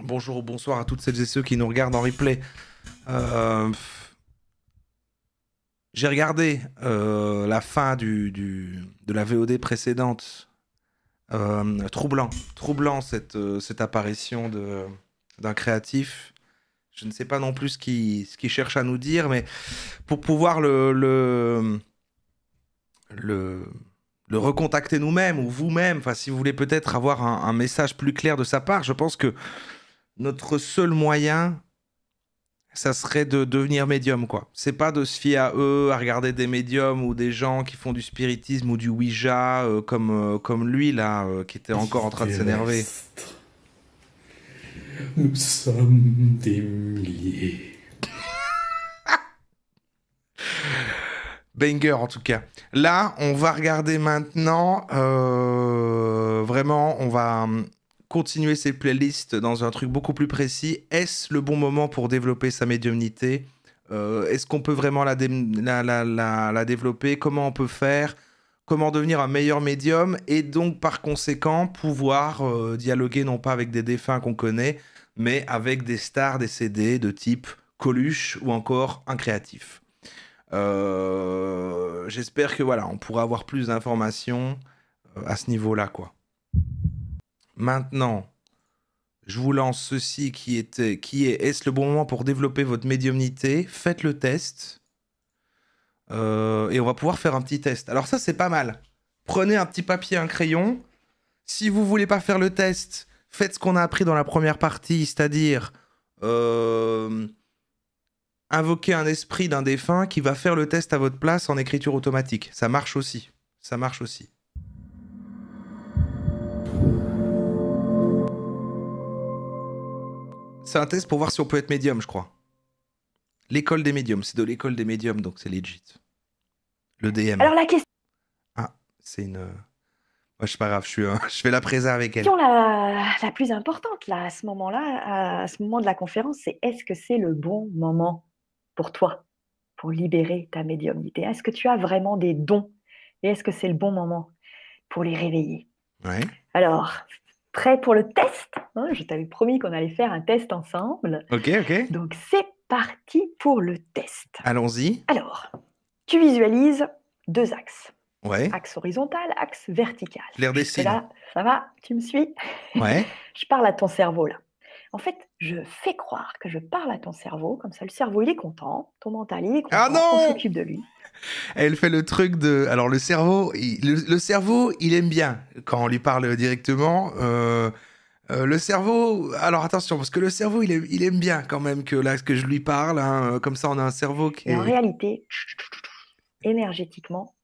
Bonjour ou bonsoir à toutes celles et ceux qui nous regardent en replay. Euh, j'ai regardé la fin de la VOD précédente. Troublant cette apparition d'un créatif. Je ne sais pas non plus ce qu'il cherche à nous dire, mais pour pouvoir le, le recontacter nous-mêmes ou vous-même, enfin, si vous voulez peut-être avoir un message plus clair de sa part, je pense que notre seul moyen, ça serait de devenir médium, quoi. C'est pas de se fier à eux, à regarder des médiums ou des gens qui font du spiritisme ou du Ouija, comme lui, là, qui était encore en train de s'énerver. Terrestres, nous sommes des milliers. Banger, en tout cas. Là, on va regarder maintenant, vraiment, on va continuer ces playlists dans un truc beaucoup plus précis. Est-ce le bon moment pour développer sa médiumnité? Est-ce qu'on peut vraiment la développer? Comment on peut faire? Comment devenir un meilleur médium? Et donc, par conséquent, pouvoir dialoguer non pas avec des défunts qu'on connaît, mais avec des stars décédées de type Coluche ou encore un créatif. J'espère que voilà, on pourra avoir plus d'informations à ce niveau-là, quoi. Maintenant, je vous lance ceci qui est est-ce le bon moment pour développer votre médiumnité? Faites le test et on va pouvoir faire un petit test. Alors ça, c'est pas mal. Prenez un petit papier, un crayon. Si vous voulez pas faire le test, faites ce qu'on a appris dans la première partie, c'est-à-dire euh, invoquer un esprit d'un défunt qui va faire le test à votre place en écriture automatique. Ça marche aussi. Ça marche aussi. C'est un test pour voir si on peut être médium, je crois. L'école des médiums, c'est de l'école des médiums, donc c'est legit. Le DM. Alors la question Ah, c'est une... Moi, c'est pas grave, je fais la présa avec elle. la plus importante là, à ce moment-là, à ce moment de la conférence, c'est est-ce que c'est le bon moment pour toi, pour libérer ta médiumnité? Est-ce que tu as vraiment des dons? Et est-ce que c'est le bon moment pour les réveiller? Ouais. Alors, prêt pour le test, hein? Je t'avais promis qu'on allait faire un test ensemble. Ok, ok. Donc c'est parti pour le test. Allons-y. Alors, tu visualises deux axes. Ouais. Axe horizontal, axe vertical. Je les redessine. Jusque-là, ça va? Tu me suis? Ouais. Je parle à ton cerveau là. En fait, je fais croire que je parle à ton cerveau, comme ça le cerveau il est content, ton mental il est Ah content, on non! s'occupe de lui. Elle fait le truc de... Alors le cerveau, le cerveau, il aime bien quand on lui parle directement. Le cerveau... Alors attention, parce que le cerveau, il aime bien quand même que là, que je lui parle. Hein, comme ça, on a un cerveau qui Et en est... réalité, énergétiquement,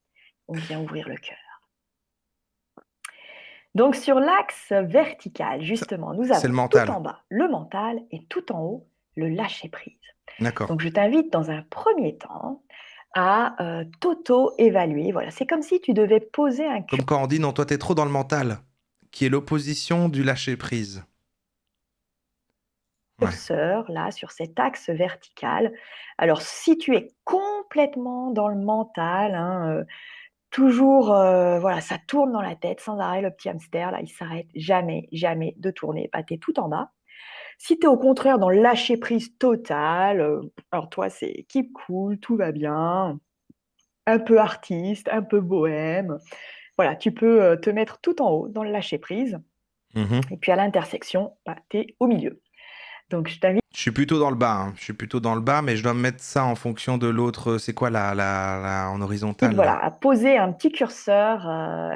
on vient ouvrir le cœur. Donc sur l'axe vertical, justement, nous C'est le avons tout mental. en bas le mental et tout en haut le lâcher-prise. D'accord. Donc je t'invite dans un premier temps à t'auto-évaluer. Voilà, c'est comme si tu devais poser un Comme quand on dit, non, toi, t'es trop dans le mental, qui est l'opposition du lâcher-prise. Ouais. curseur là sur cet axe vertical. Alors si tu es complètement dans le mental, hein, toujours voilà, ça tourne dans la tête sans arrêt, le petit hamster là, il s'arrête jamais, jamais de tourner. Bah, tu es tout en bas. Si tu es au contraire dans le lâcher prise total, alors toi c'est keep cool, tout va bien, un peu artiste, un peu bohème. Voilà, tu peux te mettre tout en haut dans le lâcher prise. Mhm. Et puis à l'intersection, bah, tu es au milieu. Donc je t'invite. Je suis plutôt dans le bas. Hein. Je suis plutôt dans le bas, mais je dois me mettre ça en fonction de l'autre. C'est quoi en horizontal Voilà, là? à poser un petit curseur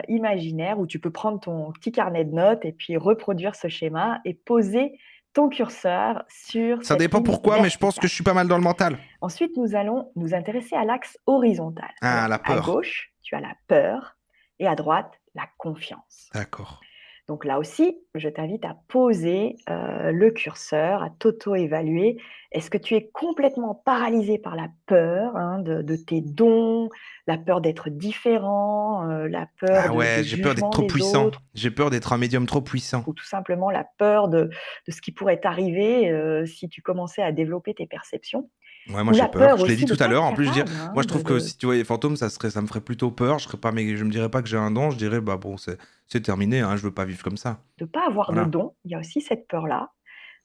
imaginaire où tu peux prendre ton petit carnet de notes et puis reproduire ce schéma et poser ton curseur sur Ça cette dépend ligne pourquoi, mais je pense que verticale. je suis pas mal dans le mental. Ensuite, nous allons nous intéresser à l'axe horizontal. Ah, Alors, la à peur. gauche, tu as la peur et à droite, la confiance. D'accord. Donc là aussi, je t'invite à poser le curseur, à t'auto-évaluer. Est-ce que tu es complètement paralysé par la peur, hein, de tes dons, la peur d'être différent, la peur Ah ouais, du j'ai peur d'être jugement trop des puissant. autres, J'ai peur d'être un médium trop puissant. ou tout simplement la peur de ce qui pourrait t'arriver si tu commençais à développer tes perceptions, Ouais, moi ou j'ai la peur. peur Je l'ai dit aussi de tout ne à pas l'heure. être En plus, capable, moi hein, je trouve que si tu vois les fantômes, ça me ferait plutôt peur. Je serais pas, mais je me dirais pas que j'ai un don. Je dirais bah bon, c'est terminé. Hein, je veux pas vivre comme ça. de pas avoir de Voilà. dons. Il y a aussi cette peur-là.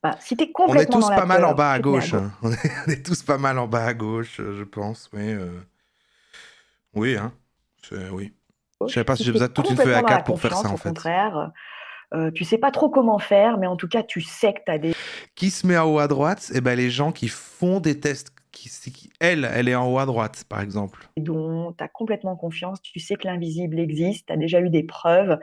Bah, si tu es On est complètement dans tous la pas mal en peur, bas à tu te mets à gauche, gauche. hein. On est tous pas mal en bas à gauche, je pense. Oui, oui, hein. Oui. Je savais pas si Si j'ai tu es besoin de toute une feuille complètement dans la A4 pour faire ça, confiance, en au fait. contraire, tu sais pas trop comment faire, mais en tout cas, tu sais que tu as des Qui se met en haut à droite? Eh ben, les gens qui font des tests. Elle est en haut à droite, par exemple. dons, tu as complètement confiance, tu sais que l'invisible existe, tu as déjà eu des preuves.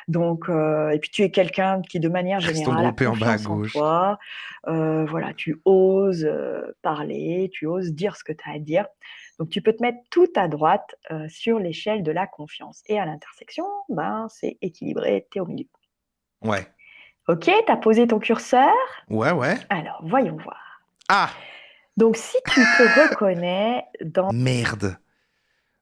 Donc, et puis tu es quelqu'un qui, de manière Restons générale, a groupés en bas à confiance en gauche. toi. Voilà, tu oses parler, tu oses dire ce que tu as à dire. Donc, tu peux te mettre tout à droite sur l'échelle de la confiance. Et à l'intersection, ben, c'est équilibré, tu es au milieu. Ouais. Ok, tu as posé ton curseur. Ouais, ouais. Alors, voyons voir. Ah! Donc, si tu te reconnais dans Merde.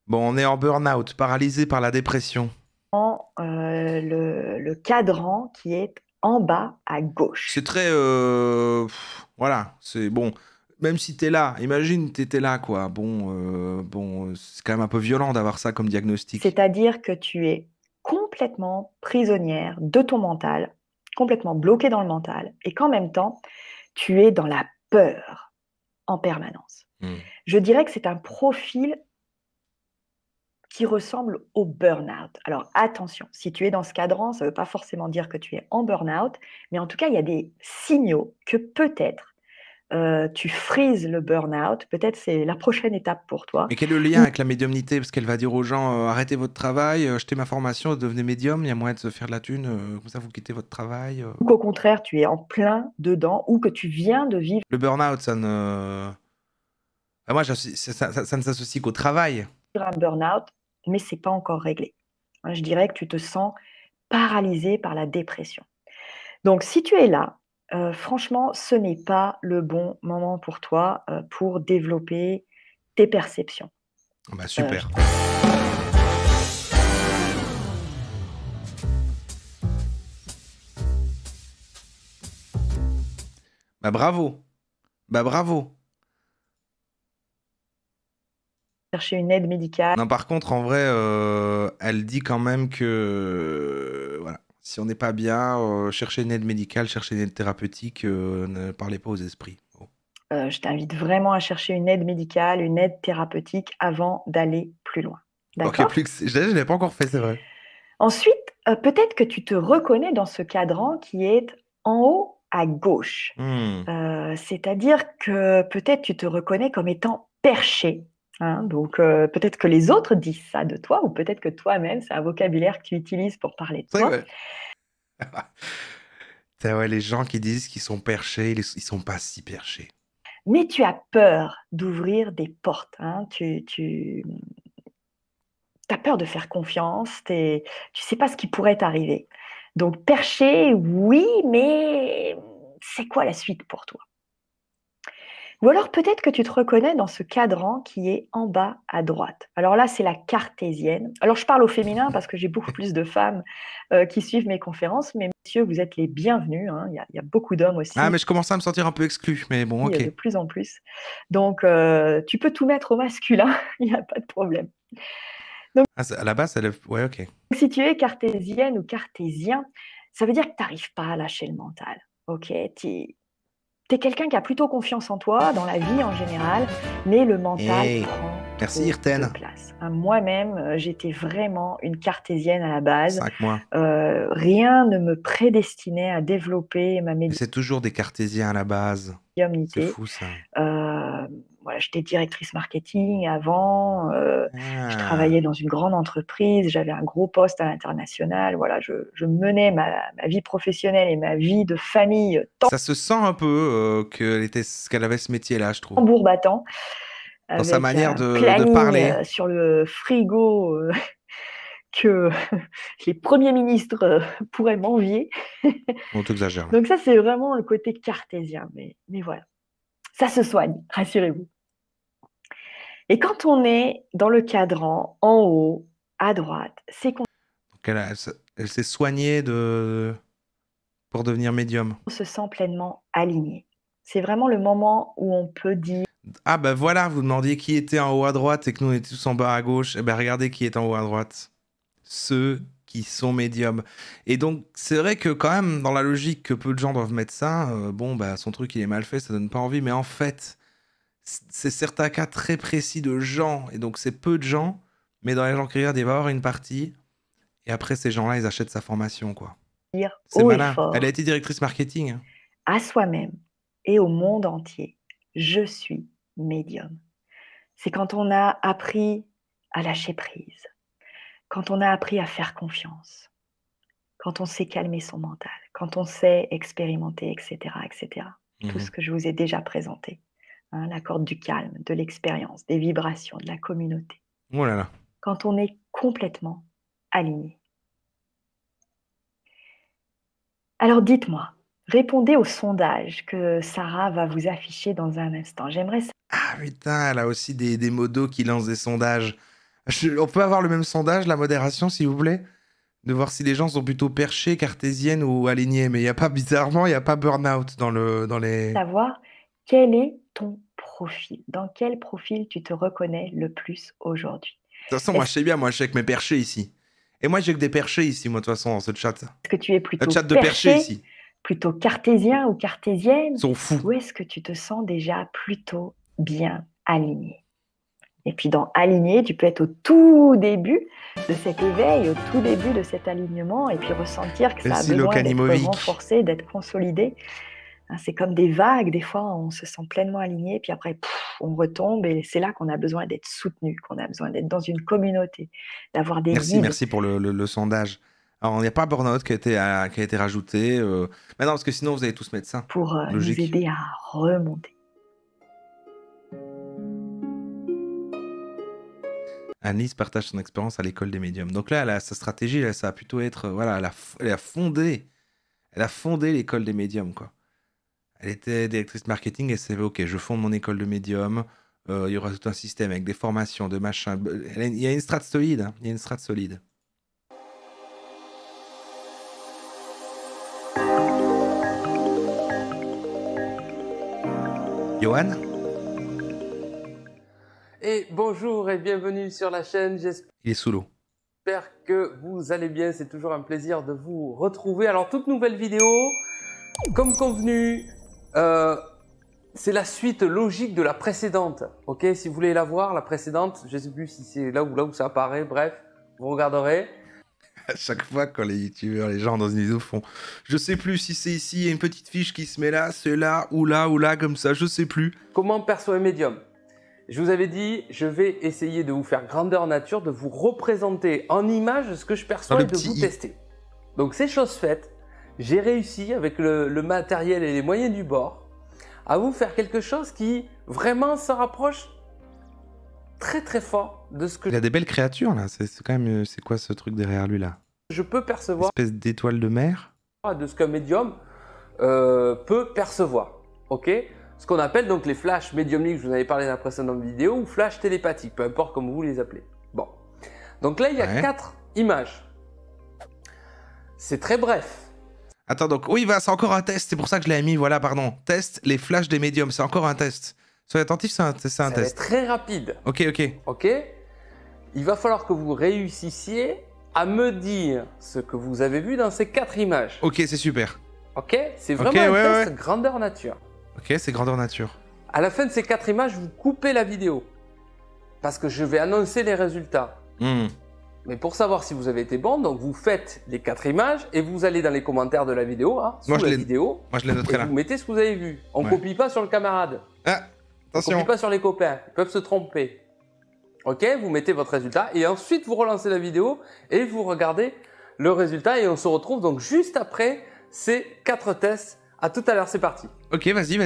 Bon, on est en burn-out, paralysé par la dépression. le cadran qui est en bas à gauche. C'est très... voilà, c'est bon. Même si t'es là, imagine t'étais là, quoi. Bon, c'est quand même un peu violent d'avoir ça comme diagnostic. C'est-à-dire que tu es complètement prisonnière de ton mental, complètement bloquée dans le mental, et qu'en même temps, tu es dans la peur en permanence. Je dirais que c'est un profil qui ressemble au burn-out. Alors attention, si tu es dans ce cadran, ça ne veut pas forcément dire que tu es en burn-out, mais en tout cas, il y a des signaux que peut-être tu frises le burn-out, peut-être c'est la prochaine étape pour toi. Mais quel est le lien avec la médiumnité? Parce qu'elle va dire aux gens, arrêtez votre travail, jetez ma formation, devenez médium, il y a moyen de se faire de la thune, comme ça vous quittez votre travail. Ou qu'au contraire, tu es en plein dedans, ou que tu viens de vivre Le burn-out, ça ne... Ah, moi, ça ne s'associe qu'au travail. un burn-out, mais c'est pas encore réglé. Je dirais que tu te sens paralysé par la dépression. Donc, si tu es là, franchement, ce n'est pas le bon moment pour toi pour développer tes perceptions. Bah super. Bah bravo. Bah bravo. Chercher une aide médicale. Non, par contre, en vrai, elle dit quand même que voilà, si on n'est pas bien, cherchez une aide médicale, cherchez une aide thérapeutique, ne parlez pas aux esprits. Oh. Je t'invite vraiment à chercher une aide médicale, une aide thérapeutique avant d'aller plus loin. D'accord ? Ok, je ne l'ai pas encore fait, c'est vrai. Ensuite, peut-être que tu te reconnais dans ce cadran qui est en haut à gauche. C'est-à-dire que peut-être tu te reconnais comme étant perché. Hein, donc peut-être que les autres disent ça de toi, ou peut-être que toi-même, c'est un vocabulaire que tu utilises pour parler de C'est toi. vrai. Ouais, les gens qui disent qu'ils sont perchés, ils sont pas si perchés. Mais tu as peur d'ouvrir des portes. Hein, tu as peur de faire confiance, tu sais pas ce qui pourrait t'arriver. Donc perché, oui, mais c'est quoi la suite pour toi? Ou alors peut-être que tu te reconnais dans ce cadran qui est en bas à droite. Alors là, c'est la cartésienne. Alors je parle au féminin parce que j'ai beaucoup plus de femmes qui suivent mes conférences, mais messieurs, vous êtes les bienvenus. Hein. Il y a beaucoup d'hommes aussi. Ah, mais je commence à me sentir un peu exclu, mais bon, ok. De plus en plus. Donc tu peux tout mettre au masculin, il n'y a pas de problème. Donc, à la base, ouais, ok. si tu es cartésienne ou cartésien, ça veut dire que tu n'arrives pas à lâcher le mental. Ok, tu es quelqu'un qui a plutôt confiance en toi, dans la vie en général, mais le mental prend merci, trop Irten. de place. Moi-même, j'étais vraiment une cartésienne à la base. 5 mois. Rien ne me prédestinait à développer ma médiumnité. C'est toujours des cartésiens à la base. C'est fou, ça. Voilà, j'étais directrice marketing avant, je travaillais dans une grande entreprise, j'avais un gros poste à l'international. Voilà, je menais ma vie professionnelle et ma vie de famille. Ça se sent un peu qu'elle avait ce métier-là, je trouve. Tambour battant. Dans sa manière de parler. Sur le frigo que les premiers ministres pourraient m'envier. On t'exagère. Donc ça, c'est vraiment le côté cartésien. Mais voilà. Ça se soigne, rassurez-vous. Et quand on est dans le cadran, en haut, à droite, c'est qu'on elle s'est soignée pour devenir médium. se sent pleinement aligné. C'est vraiment le moment où on peut dire... Ah ben voilà, vous demandiez qui était en haut à droite et que nous on était tous en bas à gauche. Eh ben regardez qui est en haut à droite. Ceux qui sont médiums. Et donc, c'est vrai que quand même, dans la logique que peu de gens doivent mettre ça, bon, bah, son truc, il est mal fait, ça donne pas envie. Mais en fait, c'est certains cas très précis de gens. Et donc, c'est peu de gens. Mais dans les gens qui regardent, il va y avoir une partie. Et après, ces gens-là, ils achètent sa formation, quoi. Dire C'est haut et malin. fort Elle a été directrice marketing. Hein. à soi-même et au monde entier, je suis médium. C'est quand on a appris à lâcher prise, quand on a appris à faire confiance, quand on sait calmer son mental, quand on sait expérimenter, etc., etc. Tout ce que je vous ai déjà présenté. Hein, la corde du calme, de l'expérience, des vibrations, de la communauté. Oh là là. Quand on est complètement aligné. Alors dites-moi, répondez au sondage que Sarah va vous afficher dans un instant. J'aimerais Ah putain, elle a aussi des modos qui lancent des sondages. On peut avoir le même sondage, la modération, s'il vous plaît? De voir si les gens sont plutôt perchés, cartésiennes ou alignés. Mais il n'y a pas, bizarrement, il n'y a pas burn-out dans les... savoir quel est ton profil. Dans quel profil tu te reconnais le plus aujourd'hui? De toute façon, moi, je sais bien, moi, je suis avec mes perchés ici. Et moi, j'ai que des perchés ici, moi, de toute façon, dans ce chat. Est-ce que tu es plutôt Le chat de perchés, perché, ici. plutôt cartésien ou cartésienne? Ils sont fous. Ou est-ce que tu te sens déjà plutôt bien aligné? Et puis dans aligné, tu peux être au tout début de cet éveil, au tout début de cet alignement, et puis ressentir que ça a Merci, besoin d'être Lokanimovic. renforcé, d'être consolidé. Hein, c'est comme des vagues, des fois on se sent pleinement aligné, puis après on retombe, et c'est là qu'on a besoin d'être soutenu, qu'on a besoin d'être dans une communauté, d'avoir des guides. Merci pour le sondage. Alors, il n'y a pas burn-out qui a été rajouté. Mais non, parce que sinon, vous allez tous mettre ça. Pour nous aider à remonter. Annelise partage son expérience à l'école des médiums. Donc là, sa stratégie, là, ça va plutôt être... Voilà, elle a fondé l'école des médiums, quoi. Elle était directrice marketing et s'est dit, ok, je fonde mon école de médium. Il y aura tout un système avec des formations, de machin. Il y a une strat solide. Hein. Il y a une strat solide. Johan? Et bonjour et bienvenue sur la chaîne, j'espère Il est sous l'eau. que vous allez bien, c'est toujours un plaisir de vous retrouver. Alors toute nouvelle vidéo, comme convenu, c'est la suite logique de la précédente. Ok, si vous voulez la voir, la précédente, je ne sais plus si c'est là où ça apparaît, bref, vous regarderez. À chaque fois, quand les youtubeurs, les gens dans une vidéo font je sais plus si c'est ici, il y a une petite fiche qui se met là, c'est là, ou là, comme ça, je sais plus. Comment perçoit un médium? Je vous avais dit, je vais essayer de vous faire grandeur nature, de vous représenter en image ce que je perçois et de vous tester. Donc c'est chose faite, j'ai réussi avec le matériel et les moyens du bord à vous faire quelque chose qui vraiment se rapproche très très fort de ce que Il a des belles créatures là, c'est quand même, c'est quoi ce truc derrière lui là? je peux percevoir, Une espèce d'étoile de mer? de ce qu'un médium peut percevoir. Ok? Ce qu'on appelle donc les flashs médiumniques, je vous en avais parlé dans la précédente vidéo, ou flash télépathique, peu importe comment vous les appelez. Bon. Donc là, il y a 4 images. C'est très bref. Attends, donc, oui, c'est encore un test, c'est pour ça que je l'ai mis, voilà, pardon. Test les flashs des médiums, c'est encore un test. Soyez attentifs, c'est un test. C'est très rapide. Ok. Ok? Il va falloir que vous réussissiez à me dire ce que vous avez vu dans ces 4 images. Ok, c'est super. Ok? C'est vraiment un test grandeur nature. Ok, c'est grandeur nature. À la fin de ces 4 images, vous coupez la vidéo. Parce que je vais annoncer les résultats. Mais pour savoir si vous avez été bon, donc vous faites les 4 images et vous allez dans les commentaires de la vidéo, hein, sous la vidéo. Moi, je les noterai là. Vous mettez ce que vous avez vu. On ne copie pas sur le camarade. Ah, attention. On ne copie pas sur les copains. Ils peuvent se tromper. Ok, vous mettez votre résultat et ensuite vous relancez la vidéo et vous regardez le résultat et on se retrouve donc juste après ces 4 tests. À tout à l'heure, c'est parti. Ok, vas-y.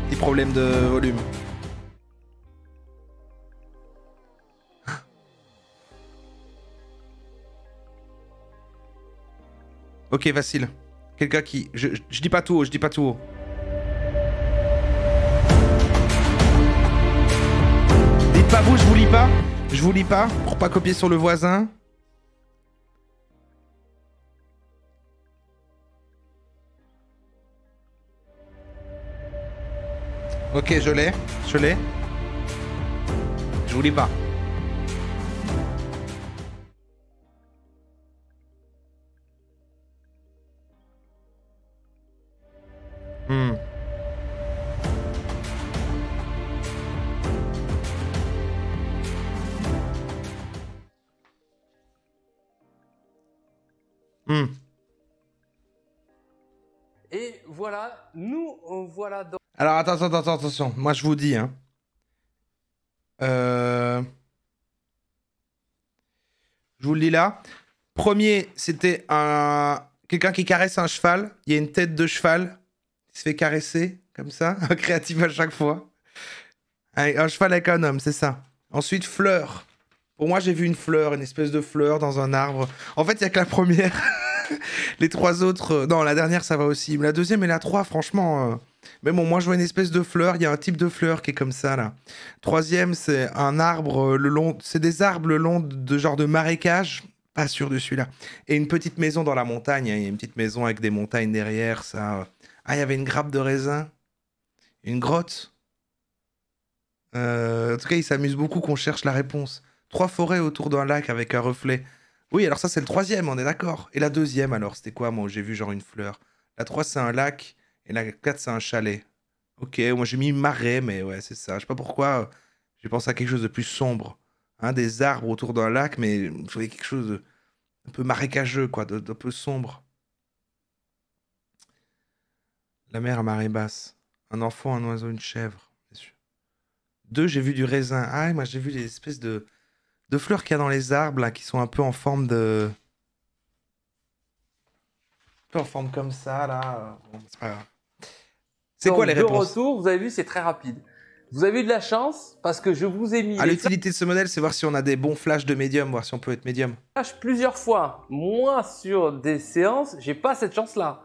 Petit problème de volume. Ok, facile. Quelqu'un qui... Je dis pas tout haut, Dites pas vous, je vous lis pas, pour pas copier sur le voisin. Ok, je l'ai. Je vous lis pas. Hmm. Hmm. Et voilà, nous, voilà dans... Alors, attention. Moi, je vous dis, hein. Je vous le dis là. Premier, c'était quelqu'un qui caresse un cheval. Il y a une tête de cheval qui se fait caresser, comme ça. Créatif à chaque fois. Un cheval avec un homme, c'est ça. Ensuite, fleur. Pour moi, j'ai vu une fleur, une espèce de fleur dans un arbre. En fait, il n'y a que la première. Les trois autres... non, la dernière, ça va aussi. Mais la deuxième et la 3, franchement... Mais bon, moi, je vois une espèce de fleur. Il y a un type de fleur qui est comme ça, là. Troisième, c'est un arbre le long... C'est des arbres le long de genre de marécage. Pas sûr de celui-là. Et une petite maison dans la montagne. Il y a une petite maison avec des montagnes derrière, ça. Ah, il y avait une grappe de raisin. Une grotte. En tout cas, il s'amuse beaucoup qu'on cherche la réponse. 3 forêts autour d'un lac avec un reflet. Oui, alors ça, c'est le troisième, on est d'accord. Et la deuxième, alors, c'était quoi, moi, où j'ai vu genre une fleur? La 3, c'est un lac. Et la 4, c'est un chalet. Ok, moi, j'ai mis marais, mais ouais, c'est ça. Je sais pas pourquoi. J'ai pensé à quelque chose de plus sombre. Hein, des arbres autour d'un lac, mais je voulais quelque chose de un peu marécageux, quoi, d'un peu sombre. La mer à marée basse. Un enfant, un oiseau, une chèvre. Bien sûr. 2, j'ai vu du raisin. Ah, moi, j'ai vu des espèces de fleurs qu'il y a dans les arbres, là, qui sont un peu en forme de... Un peu en forme comme ça, là. Bon, c'est pas grave. C'est quoi les réponses? De retour, vous avez vu, c'est très rapide. Vous avez eu de la chance parce que je vous ai mis... l'utilité de ce modèle, c'est voir si on a des bons flashs de médium, voir si on peut être médium. Plusieurs fois. Moi, sur des séances, j'ai pas cette chance-là.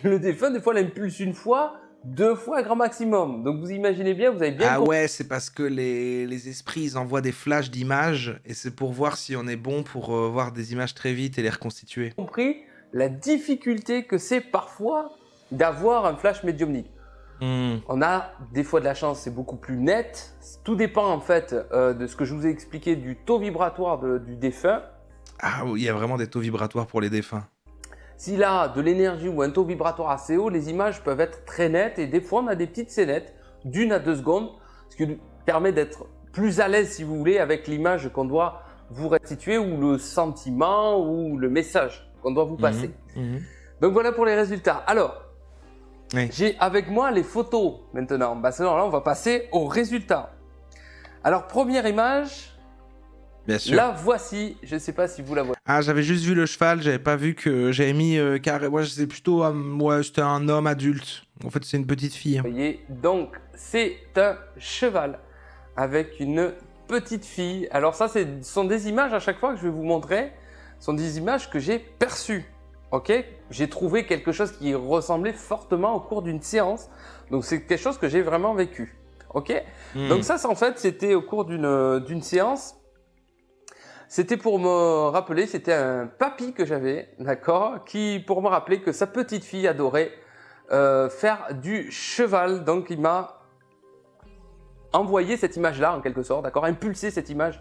Le défunt, des fois, l'impulse une fois, 2 fois, grand maximum. Donc, vous imaginez bien, vous avez bien... Ah ouais, c'est parce que les esprits, ils envoient des flashs d'images, et c'est pour voir si on est bon pour voir des images très vite et les reconstituer. Compris la difficulté que c'est parfois d'avoir un flash médiumnique. On a des fois de la chance, c'est beaucoup plus net. Tout dépend en fait de ce que je vous ai expliqué du taux vibratoire du défunt. Ah oui, il y a vraiment des taux vibratoires pour les défunts. S'il a de l'énergie ou un taux vibratoire assez haut, les images peuvent être très nettes et des fois on a des petites scénettes d'1 à 2 secondes, ce qui permet d'être plus à l'aise si vous voulez avec l'image qu'on doit vous restituer ou le sentiment ou le message qu'on doit vous passer. Donc voilà pour les résultats. Alors, oui. J'ai avec moi les photos maintenant. Bah, là, on va passer aux résultats. Alors, première image. Bien sûr. La voici. Je ne sais pas si vous la voyez. Ah, j'avais juste vu le cheval. J'avais pas vu que j'avais mis carré. Moi, c'est plutôt. Ouais, c'était un homme adulte. En fait, c'est une petite fille. Vous voyez, donc, c'est un cheval avec une petite fille. Alors, ça, ce sont des images à chaque fois que je vais vous montrer. Ce sont des images que j'ai perçues. Ok, j'ai trouvé quelque chose qui ressemblait fortement au cours d'une séance. Donc, c'est quelque chose que j'ai vraiment vécu. Ok, donc ça, en fait, c'était au cours d'une séance. C'était pour me rappeler, c'était un papy que j'avais, d'accord, qui pour me rappeler que sa petite fille adorait faire du cheval. Donc, il m'a envoyé cette image-là, en quelque sorte, d'accord, impulsé cette image.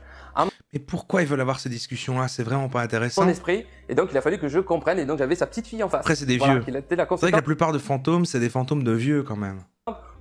Mais pourquoi ils veulent avoir ces discussions-là? C'est vraiment pas intéressant. Son esprit, et donc il a fallu que je comprenne, et donc j'avais sa petite fille en face. Après, c'est des vieux. C'est vrai que la plupart de fantômes, c'est des fantômes de vieux quand même.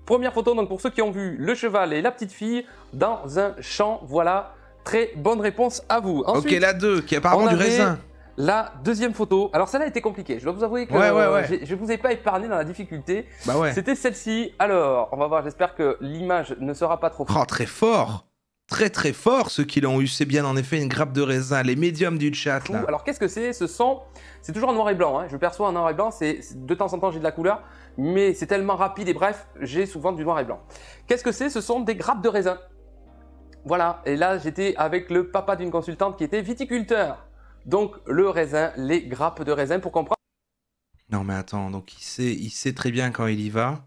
Première photo, donc pour ceux qui ont vu le cheval et la petite fille dans un champ, voilà, très bonne réponse à vous. Ensuite, ok, la 2, qui est apparemment du raisin. La deuxième photo, alors celle-là était compliquée, je dois vous avouer que je vous ai pas épargné dans la difficulté. Bah ouais. C'était celle-ci, alors on va voir, j'espère que l'image ne sera pas trop... Oh, très fort. Très très fort ceux qui l'ont eu, c'est bien en effet une grappe de raisin, les médiums du chat là. Alors qu'est-ce que c'est? C'est toujours en noir et blanc, hein. Je perçois en noir et blanc, de temps en temps j'ai de la couleur, mais c'est tellement rapide et bref, j'ai souvent du noir et blanc. Qu'est-ce que c'est? Ce sont des grappes de raisin. Voilà, et là j'étais avec le papa d'une consultante qui était viticulteur. Donc le raisin, les grappes de raisin pour comprendre. Non mais attends, donc il sait très bien quand il y va.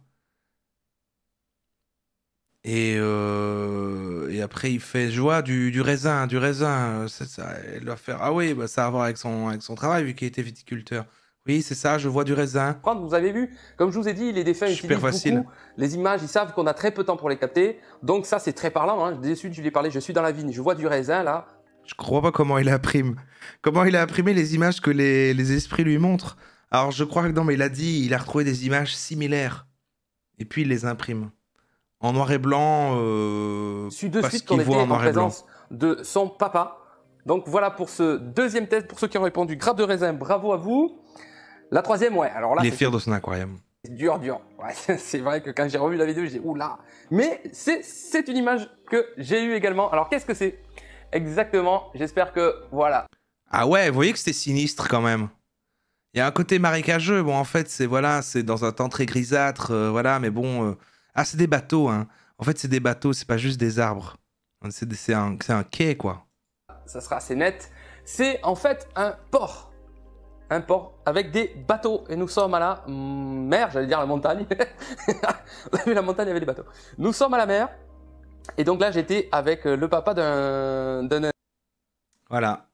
Et après, il fait joie du raisin. Ça, il doit faire... Ah oui, bah, ça a à voir avec son travail, vu qu'il était viticulteur. Oui, c'est ça, je vois du raisin. Vous avez vu, comme je vous ai dit, les défunts utilisent beaucoup les images, ils savent qu'on a très peu de temps pour les capter. Donc ça, c'est très parlant. Hein. Dès suite, je lui ai parlé, je suis dans la vigne, je vois du raisin là. Je crois pas comment il imprime. Comment il a imprimé les images que les esprits lui montrent. Alors je crois que non, mais il a dit, il a retrouvé des images similaires. Et puis il les imprime. En noir et blanc, Suis de suite qu'on était en présence de son papa. Donc voilà pour ce deuxième test. Pour ceux qui ont répondu, grappe de raisin, bravo à vous. La troisième, ouais. Alors là, il est fier de son aquarium. Dur. Ouais, c'est vrai que quand j'ai revu la vidéo, j'ai dit oula. Mais c'est une image que j'ai eue également. Alors qu'est-ce que c'est exactement? J'espère que voilà. Ah ouais, vous voyez que c'était sinistre quand même. Il y a un côté marécageux. Bon, en fait, c'est voilà, c'est dans un temps très grisâtre, voilà. Mais bon, ah, c'est des bateaux, hein. En fait, c'est des bateaux, c'est pas juste des arbres. C'est un quai, quoi. Ça sera assez net. C'est en fait un port. Un port avec des bateaux. Et nous sommes à la mer, j'allais dire la montagne. Vous avez vu, la montagne avec des bateaux. Nous sommes à la mer. Et donc là, j'étais avec le papa d'un... Voilà.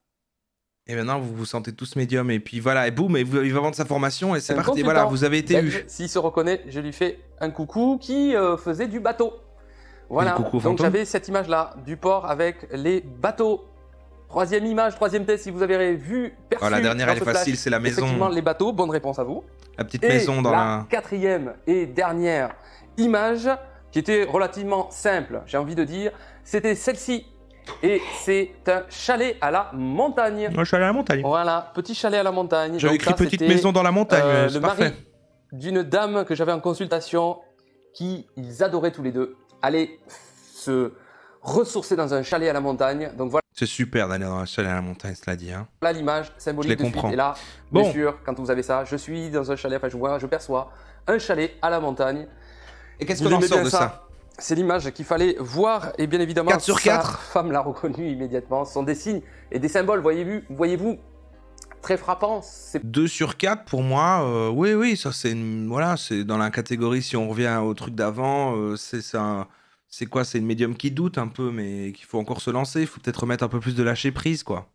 Et maintenant, vous vous sentez tous médium. Et puis voilà, et boum, il va vendre sa formation et c'est parti. Voilà, vous avez été eu. S'il se reconnaît, je lui fais un coucou qui faisait du bateau. Voilà, donc j'avais cette image-là du port avec les bateaux. Troisième image, troisième test, si vous avez vu, perçu. La dernière, elle est facile, c'est la maison. Effectivement, les bateaux, bonne réponse à vous. La petite maison dans la... quatrième et dernière image, qui était relativement simple, j'ai envie de dire, c'était celle-ci. Et c'est un chalet à la montagne. Un chalet à la montagne. Voilà, petit chalet à la montagne. J'avais écrit petite maison dans la montagne, c'est parfait. Mari d'une dame que j'avais en consultation, qui ils adoraient tous les deux, aller se ressourcer dans un chalet à la montagne. Donc voilà. C'est super d'aller dans un chalet à la montagne, cela dit. Hein. Là, l'image symbolique de suite. Et là, bien sûr, quand vous avez ça, je suis dans un chalet, enfin je perçois un chalet à la montagne. Et qu'est-ce qu'on en sort de ça? C'est l'image qu'il fallait voir et bien évidemment 4 sur 4. Sa femme l'a reconnu immédiatement. Ce sont des signes et des symboles, voyez-vous, très frappants. 2 sur 4 pour moi, oui, ça c'est voilà, c'est dans la catégorie, si on revient au truc d'avant, c'est ça. C'est quoi? C'est une médium qui doute un peu, mais qu'il faut encore se lancer. Il faut peut-être remettre un peu plus de lâcher prise, quoi.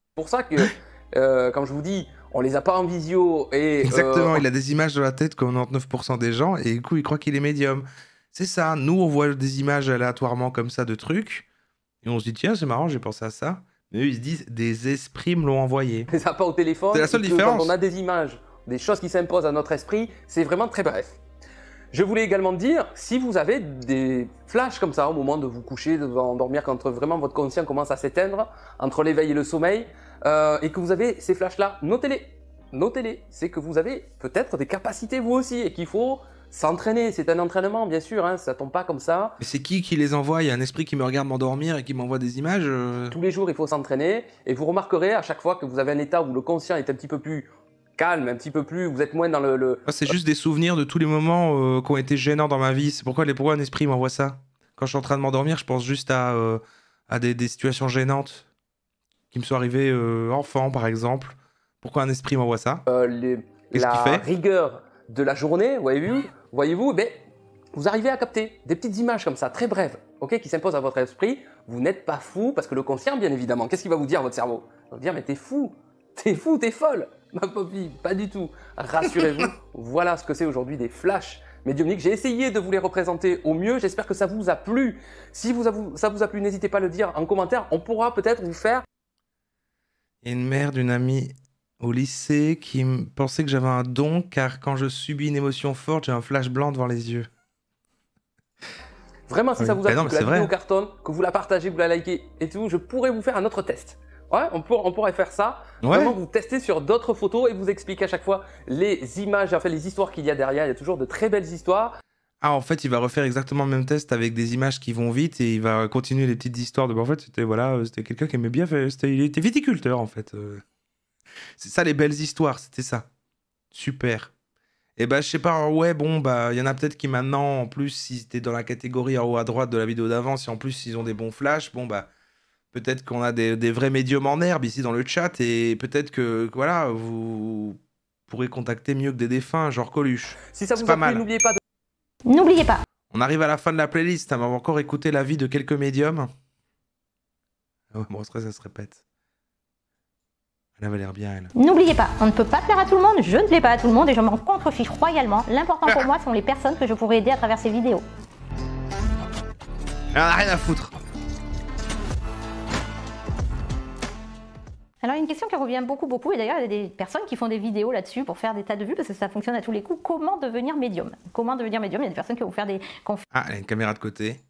C'est pour ça que, comme je vous dis, on les a pas en visio et... Exactement, il a des images dans la tête comme 99% des gens, et du coup, il croit qu'il est médium. C'est ça, nous, on voit des images aléatoirement comme ça de trucs, et on se dit, tiens, c'est marrant, j'ai pensé à ça. Mais eux, ils se disent, des esprits me l'ont envoyé. Ça pas au téléphone. C'est la seule différence. Quand on a des images, des choses qui s'imposent à notre esprit, c'est vraiment très bref. Je voulais également dire, si vous avez des flashs comme ça au moment de vous coucher, de vous endormir, quand vraiment votre conscient commence à s'éteindre, entre l'éveil et le sommeil, et que vous avez ces flashs-là, notez-les. Notez-les. C'est que vous avez peut-être des capacités vous aussi et qu'il faut s'entraîner. C'est un entraînement, bien sûr, hein, ça tombe pas comme ça. Mais c'est qui les envoie? Il y a un esprit qui me regarde m'endormir et qui m'envoie des images Tous les jours, il faut s'entraîner et vous remarquerez à chaque fois que vous avez un état où le conscient est un petit peu plus calme, un petit peu plus, vous êtes moins dans le... C'est juste des souvenirs de tous les moments qui ont été gênants dans ma vie. C'est pourquoi un esprit m'envoie ça. Quand je suis en train de m'endormir, je pense juste à des situations gênantes qui me sont arrivées enfant, par exemple. Pourquoi un esprit m'envoie ça? La rigueur de la journée, voyez-vous, ben, vous arrivez à capter des petites images comme ça, très brèves, ok, qui s'imposent à votre esprit. Vous n'êtes pas fou, parce que le conscient, bien évidemment, qu'est-ce qu'il va vous dire, votre cerveau? Il va vous dire, mais t'es fou, t'es folle. Ma poppy, pas du tout. Rassurez-vous, voilà ce que c'est aujourd'hui des flashs médiumniques. J'ai essayé de vous les représenter au mieux. J'espère que ça vous a plu. Si ça vous a plu, n'hésitez pas à le dire en commentaire. On pourra peut-être vous faire... Il y a une mère d'une amie au lycée qui pensait que j'avais un don, car quand je subis une émotion forte, j'ai un flash blanc devant les yeux. Vraiment, si ça vous a plu, que la vidéo cartonne, que vous la partagez, que vous la likez et tout, je pourrais vous faire un autre test. Ouais, on pourrait faire ça. Ouais. Vraiment, vous testez sur d'autres photos et vous expliquer à chaque fois les images, enfin les histoires qu'il y a derrière. Il y a toujours de très belles histoires. Ah, en fait, il va refaire exactement le même test avec des images qui vont vite et il va continuer les petites histoires de... En fait, c'était quelqu'un qui aimait bien faire... Il était viticulteur, en fait. C'est ça, les belles histoires, c'était ça. Super. Et bah, je sais pas, ouais, bon, bah, il y en a peut-être qui maintenant, en plus, si c'était dans la catégorie en haut à droite de la vidéo d'avant, si en plus, ils ont des bons flashs, bon, bah... Peut-être qu'on a des vrais médiums en herbe ici dans le chat et peut-être que voilà, vous pourrez contacter mieux que des défunts, genre Coluche. Si ça vous a plu, n'oubliez pas de... N'oubliez pas. On arrive à la fin de la playlist, on va encore écouter l'avis de quelques médiums. Oh, bon, ça se répète. Elle avait l'air bien, elle. N'oubliez pas, on ne peut pas plaire à tout le monde, je ne plais pas à tout le monde et je m'en contrefiche royalement. L'important pour moi sont les personnes que je pourrais aider à travers ces vidéos. Elle en a rien à foutre. Alors, une question qui revient beaucoup, et d'ailleurs, il y a des personnes qui font des vidéos là-dessus pour faire des tas de vues, parce que ça fonctionne à tous les coups. Comment devenir médium? Comment devenir médium? Il y a des personnes qui vont faire des conférences. Ah, elle a une caméra de côté.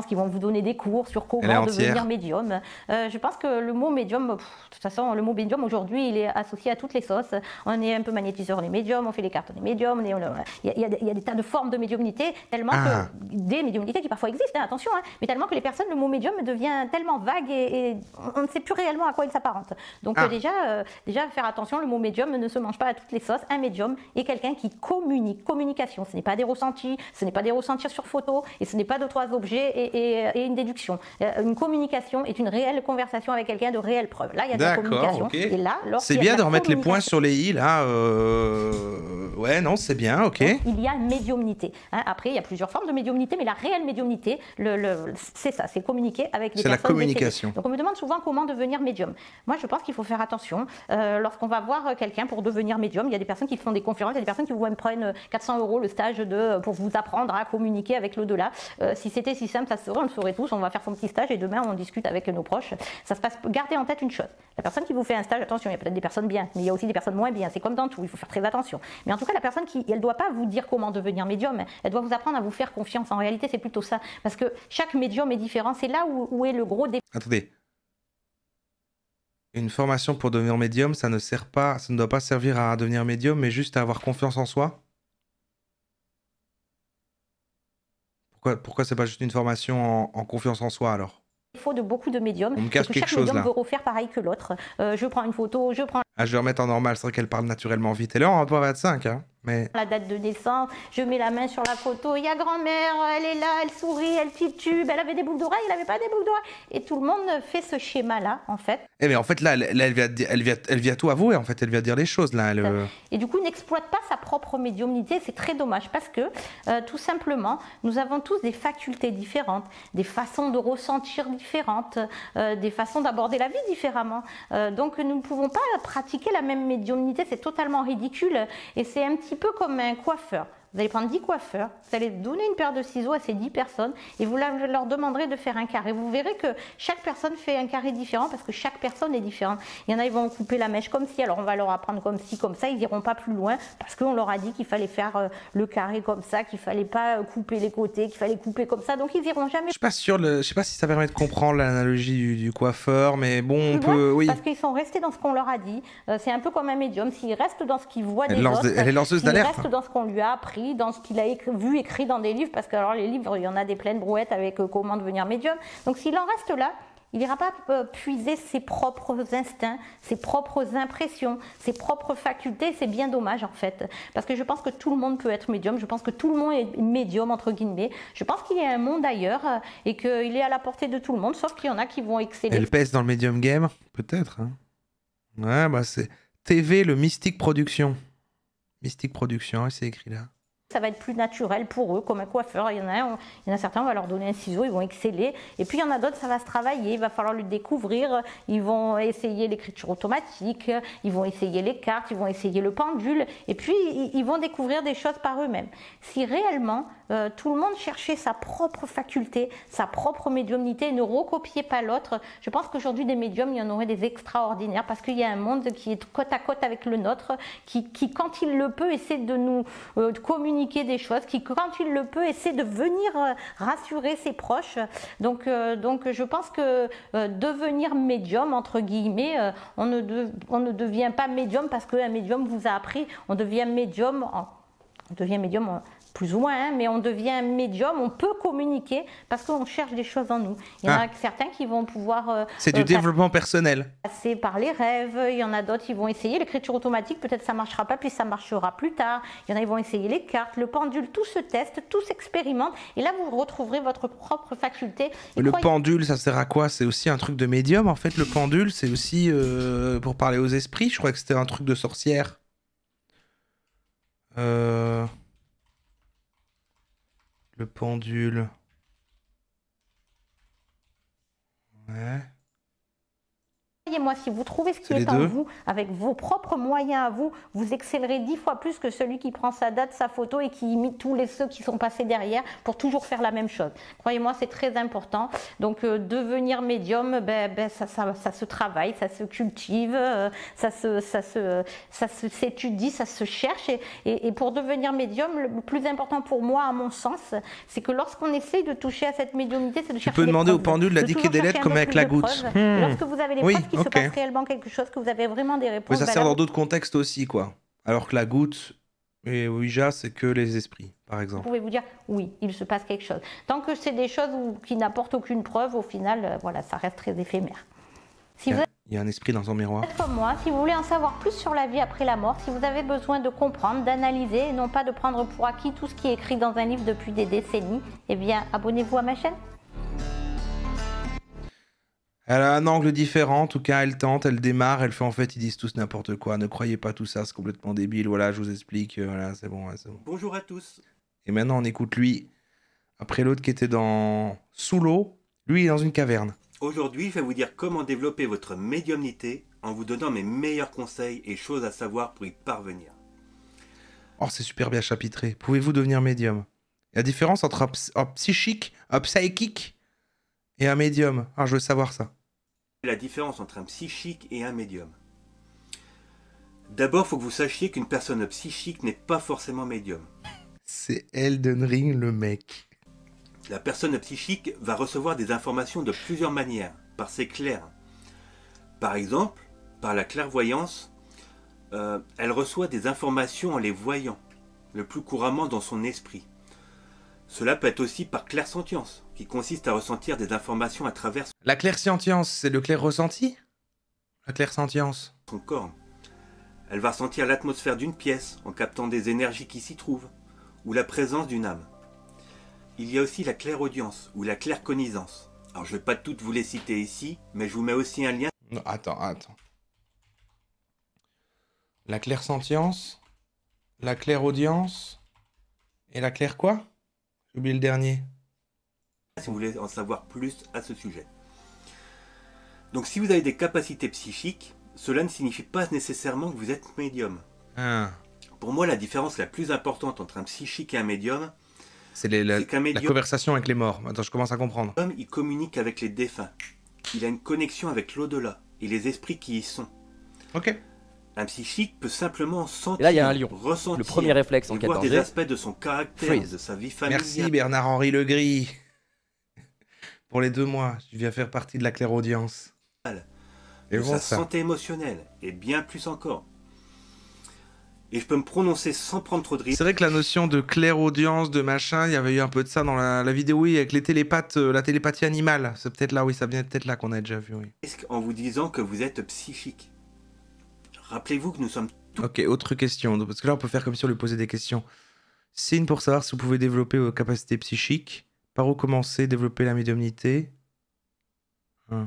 Qui vont vous donner des cours sur comment devenir médium. Je pense que le mot médium, de toute façon, le mot médium aujourd'hui, il est associé à toutes les sauces. On est un peu magnétiseur, on est médium, on fait les cartes, on est médium. Il y a des tas de formes de médiumnité, tellement que des médiumnités qui parfois existent, hein, attention, hein, mais tellement que les personnes, le mot médium devient tellement vague et on ne sait plus réellement à quoi il s'apparente. Donc déjà, faire attention, le mot médium ne se mange pas à toutes les sauces. Un médium est quelqu'un qui communique. Communication, ce n'est pas des ressentis, ce n'est pas des ressentis sur photo et ce n'est pas de trois objets et une déduction. Une communication est une réelle conversation avec quelqu'un de réelles preuves. Là, il y a de la communication. Okay. Et là, c'est bien de remettre les points sur les i, là. Ouais, non, c'est bien, ok. Donc, il y a médiumnité. Hein. Après, il y a plusieurs formes de médiumnité, mais la réelle médiumnité, c'est ça, c'est communiquer avec des personnes. C'est la communication. Donc, on me demande souvent comment devenir médium. Moi, je pense qu'il faut faire attention. Lorsqu'on va voir quelqu'un pour devenir médium, il y a des personnes qui font des conférences, il y a des personnes qui vous prennent 400 € le stage pour vous apprendre à communiquer avec l'au-delà. Si c'était si simple, ça se ferait, on le ferait tous, on va faire son petit stage et demain on discute avec nos proches. Ça se passe, gardez en tête une chose, la personne qui vous fait un stage, attention, il y a peut-être des personnes bien, mais il y a aussi des personnes moins bien, c'est comme dans tout, il faut faire très attention. Mais en tout cas, la personne elle ne doit pas vous dire comment devenir médium, elle doit vous apprendre à vous faire confiance. En réalité, c'est plutôt ça, parce que chaque médium est différent, c'est là où est le gros défi. Attendez. Une formation pour devenir médium, ça ne doit pas servir à devenir médium, mais juste à avoir confiance en soi? Pourquoi c'est pas juste une formation en confiance en soi alors? Il faut de beaucoup de médiums. On me cache quelque chaque chose médium là. veut refaire pareil que l'autre. Je prends une photo, je prends. Ah, je vais remettre en normal, c'est vrai qu'elle parle naturellement vite. Elle est en 25, hein. Mais... la date de naissance, je mets la main sur la photo, il y a grand-mère, elle est là, elle sourit, elle titube, elle avait des boucles d'oreilles, elle n'avait pas des boucles d'oreilles. Et tout le monde fait ce schéma-là, en fait. Eh mais en fait, là, elle vient tout avouer, en fait, elle vient dire les choses, là. Et du coup, n'exploite pas sa propre médiumnité, c'est très dommage, parce que, tout simplement, nous avons tous des facultés différentes, des façons de ressentir différentes, des façons d'aborder la vie différemment. Donc, nous ne pouvons pas pratiquer la même médiumnité, c'est totalement ridicule, et c'est un petit peu comme un coiffeur. Vous allez prendre 10 coiffeurs, vous allez donner une paire de ciseaux à ces 10 personnes et vous leur demanderez de faire un carré. Vous verrez que chaque personne fait un carré différent parce que chaque personne est différente. Il y en a, ils vont couper la mèche comme ci, alors on va leur apprendre comme ci, comme ça, ils n'iront pas plus loin parce qu'on leur a dit qu'il fallait faire le carré comme ça, qu'il fallait pas couper les côtés, qu'il fallait couper comme ça, donc ils iront jamais. Je suis pas sûr, je sais pas si ça permet de comprendre l'analogie du coiffeur, mais bon, on peut, oui. Parce qu'ils sont restés dans ce qu'on leur a dit. C'est un peu comme un médium, s'il reste dans ce qu'il voit des autres, elle est lanceuse d'alerte. S'il reste dans ce qu'on lui a appris, dans ce qu'il a vu écrit dans des livres, parce que alors les livres, il y en a des pleines brouettes avec comment devenir médium. Donc s'il en reste là, il n'ira pas puiser ses propres instincts, ses propres impressions, ses propres facultés. C'est bien dommage en fait, parce que je pense que tout le monde peut être médium. Je pense que tout le monde est médium entre guillemets. Je pense qu'il y a un monde ailleurs et qu'il est à la portée de tout le monde, sauf qu'il y en a qui vont exceller. Elle pèse dans le médium game, peut-être. Hein. Ouais, bah c'est TV, le Mystique Production. Mystique Production, c'est écrit là. Ça va être plus naturel pour eux, comme un coiffeur. Il y en a certains, on va leur donner un ciseau, ils vont exceller. Et puis il y en a d'autres, ça va se travailler, il va falloir le découvrir. Ils vont essayer l'écriture automatique, ils vont essayer les cartes, ils vont essayer le pendule. Et puis ils vont découvrir des choses par eux-mêmes. Si réellement tout le monde cherchait sa propre faculté, sa propre médiumnité, et ne recopiait pas l'autre, je pense qu'aujourd'hui des médiums, il y en aurait des extraordinaires, parce qu'il y a un monde qui est côte à côte avec le nôtre, qui quand il le peut, essaie de nous communiquer des choses, qui quand il le peut essaie de venir rassurer ses proches. Donc je pense que devenir médium entre guillemets, on ne devient pas médium parce qu'un médium vous a appris. On devient médium plus ou moins, hein, mais on devient médium, on peut communiquer parce qu'on cherche des choses en nous. Il y en a certains qui vont pouvoir... c'est du développement personnel. Passer par les rêves, il y en a d'autres qui vont essayer l'écriture automatique, peut-être ça ne marchera pas, puis ça marchera plus tard. Il y en a qui vont essayer les cartes, le pendule, tout se teste, tout s'expérimente, et là vous retrouverez votre propre faculté. Le pendule, ça sert à quoi? C'est aussi un truc de médium, en fait, le pendule, c'est aussi pour parler aux esprits, je crois que c'était un truc de sorcière. Le pendule. Ouais. Croyez-moi, si vous trouvez ce qui est en vous, avec vos propres moyens à vous, vous excellerez 10 fois plus que celui qui prend sa date, sa photo et qui imite tous ceux qui sont passés derrière pour toujours faire la même chose. Croyez-moi, c'est très important. Donc, devenir médium, ça se travaille, ça se cultive, ça s'étudie, ça se cherche. Et pour devenir médium, le plus important pour moi, à mon sens, c'est que lorsqu'on essaye de toucher à cette médiumnité, c'est de chercher. Tu peux demander au pendule d'indiquer des lettres comme avec la goutte. Lorsque vous avez les preuves qu'il se passe réellement quelque chose, que vous avez vraiment des réponses. Mais ça sert dans d'autres contextes aussi, quoi. Alors que la goutte et Ouija, c'est que les esprits, par exemple. Vous pouvez vous dire, oui, il se passe quelque chose. Tant que c'est des choses qui n'apportent aucune preuve, au final, voilà, ça reste très éphémère. Il y a un esprit dans son miroir. Comme moi, si vous voulez en savoir plus sur la vie après la mort, si vous avez besoin de comprendre, d'analyser, et non pas de prendre pour acquis tout ce qui est écrit dans un livre depuis des décennies, eh bien, abonnez-vous à ma chaîne. Elle a un angle différent, en tout cas, elle tente, elle démarre, elle fait en fait, ils disent tous n'importe quoi, ne croyez pas tout ça, c'est complètement débile, voilà, je vous explique, voilà, c'est bon, c'est bon. Bonjour à tous. Et maintenant, on écoute lui, après l'autre qui était sous l'eau, lui il est dans une caverne. Aujourd'hui, je vais vous dire comment développer votre médiumnité en vous donnant mes meilleurs conseils et choses à savoir pour y parvenir. Oh, c'est super bien chapitré. Pouvez-vous devenir médium? La différence entre un psychique, un psychique et un médium. Ah, je veux savoir ça. La différence entre un psychique et un médium. D'abord, il faut que vous sachiez qu'une personne psychique n'est pas forcément médium. C'est Elden Ring le mec. La personne psychique va recevoir des informations de plusieurs manières, par ses clairs. Par exemple, par la clairvoyance, elle reçoit des informations en les voyant, le plus couramment dans son esprit. Cela peut être aussi par clairsentience, qui consiste à ressentir des informations à travers la clairsentience, c'est le clair ressenti? La clairsentience. Son corps. Elle va sentir l'atmosphère d'une pièce en captant des énergies qui s'y trouvent, ou la présence d'une âme. Il y a aussi la clairaudience ou la claircognizance. Alors je ne vais pas toutes vous les citer ici, mais je vous mets aussi un lien. Non, attends. La clairsentience, la clairaudience et la clair quoi? J'ai oublié le dernier. Si vous voulez en savoir plus à ce sujet. Donc si vous avez des capacités psychiques, cela ne signifie pas nécessairement que vous êtes médium. Pour moi, la différence la plus importante entre un psychique et un médium, c'est la conversation avec les morts. Attends, je commence à comprendre. L'homme, il communique avec les défunts. Il a une connexion avec l'au-delà et les esprits qui y sont. Ok. Un psychique peut simplement sentir, et là, il y a un lion. ressentir, le premier réflexe en 14 voir des aspects de son caractère, de sa vie familiale. Merci Bernard-Henri Legris. Pour les 2 mois, je viens faire partie de la clairaudience. Et de sa santé émotionnelle, et bien plus encore. Et je peux me prononcer sans prendre trop de risques. C'est vrai que la notion de clairaudience, de machin, il y avait eu un peu de ça dans la vidéo, oui, avec les télépathes, la télépathie animale. C'est peut-être là, oui, ça vient peut-être là qu'on a déjà vu, oui. En vous disant que vous êtes psychique. Rappelez-vous que nous sommes tous... Ok, autre question, parce que là on peut faire comme si on lui posait des questions. Signe pour savoir si vous pouvez développer vos capacités psychiques. Par où commencer, développer la médiumnité. Ouais,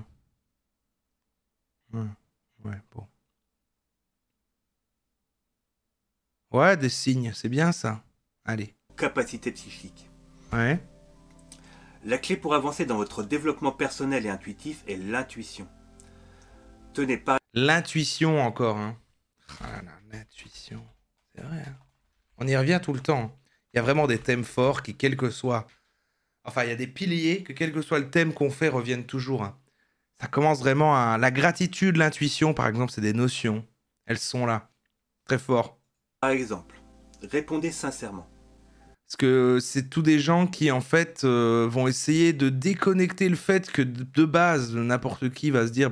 bon. Ouais, des signes, c'est bien ça. Allez. Capacité psychique. Ouais. La clé pour avancer dans votre développement personnel et intuitif est l'intuition. Tenez pas... L'intuition encore, hein. Ah là, l'intuition. C'est vrai, hein. On y revient tout le temps. Il y a vraiment des thèmes forts qui, quel que soit... Enfin, il y a des piliers que, quel que soit le thème qu'on fait, reviennent toujours. Hein. Ça commence vraiment à... La gratitude, l'intuition, par exemple, c'est des notions. Elles sont là. Très fort. Par exemple, répondez sincèrement. Parce que c'est tous des gens qui, en fait, vont essayer de déconnecter le fait que, de base, n'importe qui va se dire,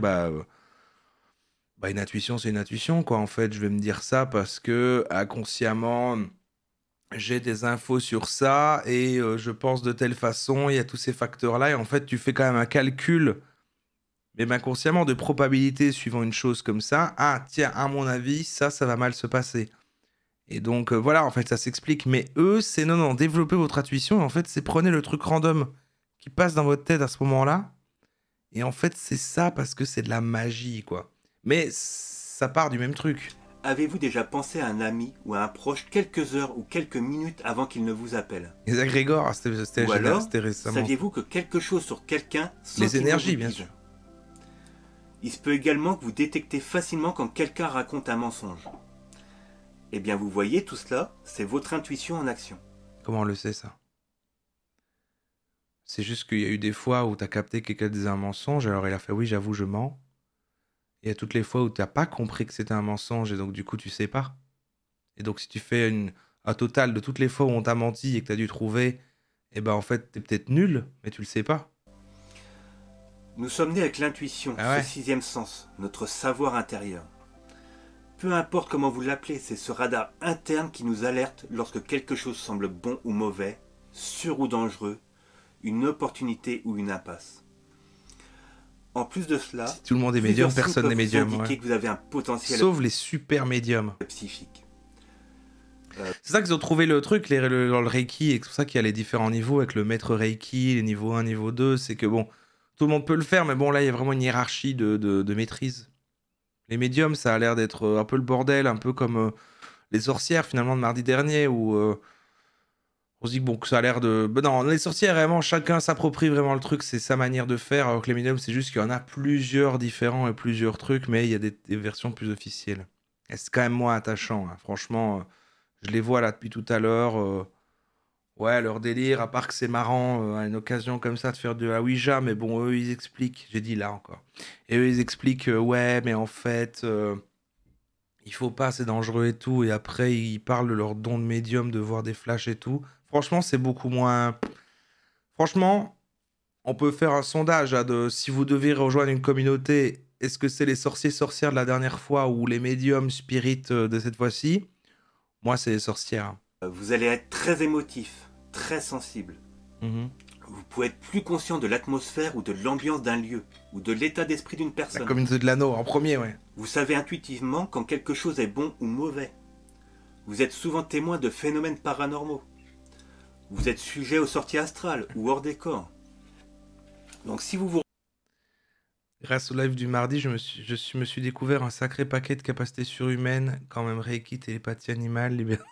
une intuition, c'est une intuition, quoi. En fait, je vais me dire ça parce que, inconsciemment, j'ai des infos sur ça et je pense de telle façon, il y a tous ces facteurs-là. Et en fait, tu fais quand même un calcul, même inconsciemment, de probabilité suivant une chose comme ça. Ah, tiens, à mon avis, ça va mal se passer. Et donc, voilà, en fait, ça s'explique. Mais eux, c'est non, développez votre intuition. Et en fait, c'est prenez le truc random qui passe dans votre tête à ce moment-là. Et en fait, c'est ça parce que c'est de la magie, quoi. Mais ça part du même truc. Avez-vous déjà pensé à un ami ou à un proche quelques heures ou quelques minutes avant qu'il ne vous appelle? Les agrégores, c'était récemment. Saviez-vous que quelque chose sur quelqu'un... Les énergies, bien sûr. Il se peut également que vous détectez facilement quand quelqu'un raconte un mensonge. Eh bien, vous voyez, tout cela, c'est votre intuition en action. Comment on le sait, ça? C'est juste qu'il y a eu des fois où tu as capté que quelqu'un disait un mensonge, alors il a fait oui, j'avoue, je mens. Et il y a toutes les fois où tu n'as pas compris que c'était un mensonge et donc du coup, tu sais pas. Et donc, si tu fais un total de toutes les fois où on t'a menti et que tu as dû trouver, eh ben en fait, tu es peut-être nul, mais tu le sais pas. Nous sommes nés avec l'intuition, Ah ouais. ce sixième sens, notre savoir intérieur. Peu importe comment vous l'appelez, c'est ce radar interne qui nous alerte lorsque quelque chose semble bon ou mauvais, sûr ou dangereux, une opportunité ou une impasse. En plus de cela, Si tout le monde est médium, personne n'est médium. Ouais. que vous avez un potentiel Sauf les super médiums. psychique. C'est ça qu'ils ont trouvé le truc dans le Reiki, et c'est pour ça qu'il y a les différents niveaux avec le maître Reiki, les niveaux 1, niveau 2. C'est que bon, tout le monde peut le faire, mais bon, là, il y a vraiment une hiérarchie de maîtrise. Les médiums, ça a l'air d'être un peu le bordel, un peu comme les sorcières, finalement, de mardi dernier, où on se dit que, bon, que ça a l'air de... Ben non, les sorcières, vraiment, chacun s'approprie vraiment le truc, c'est sa manière de faire, alors que les médiums, c'est juste qu'il y en a plusieurs différents et plusieurs trucs, mais il y a des versions plus officielles. Et c'est quand même moins attachant, hein. Franchement, je les vois là depuis tout à l'heure. Ouais, leur délire, à part que c'est marrant à une occasion comme ça de faire de la Ouija, mais bon, eux, ils expliquent, j'ai dit là encore, et eux, ils expliquent, ouais, mais en fait, il faut pas, c'est dangereux et tout, et après, ils parlent de leur don de médium, de voir des flashs et tout. Franchement, c'est beaucoup moins... Franchement, on peut faire un sondage si vous deviez rejoindre une communauté, est-ce que c'est les sorciers-sorcières de la dernière fois ou les médiums spirites de cette fois-ci? Moi, c'est les sorcières. Vous allez être très émotif, très sensible. Vous pouvez être plus conscient de l'atmosphère ou de l'ambiance d'un lieu, ou de l'état d'esprit d'une personne. La communauté de l'anneau, en premier, ouais. Vous savez intuitivement quand quelque chose est bon ou mauvais. Vous êtes souvent témoin de phénomènes paranormaux. Vous êtes sujet aux sorties astrales ou hors des corps. Donc si vous vous... Grâce au live du mardi, je me suis découvert un sacré paquet de capacités surhumaines, quand même Reiki, télépathie animale, liberté...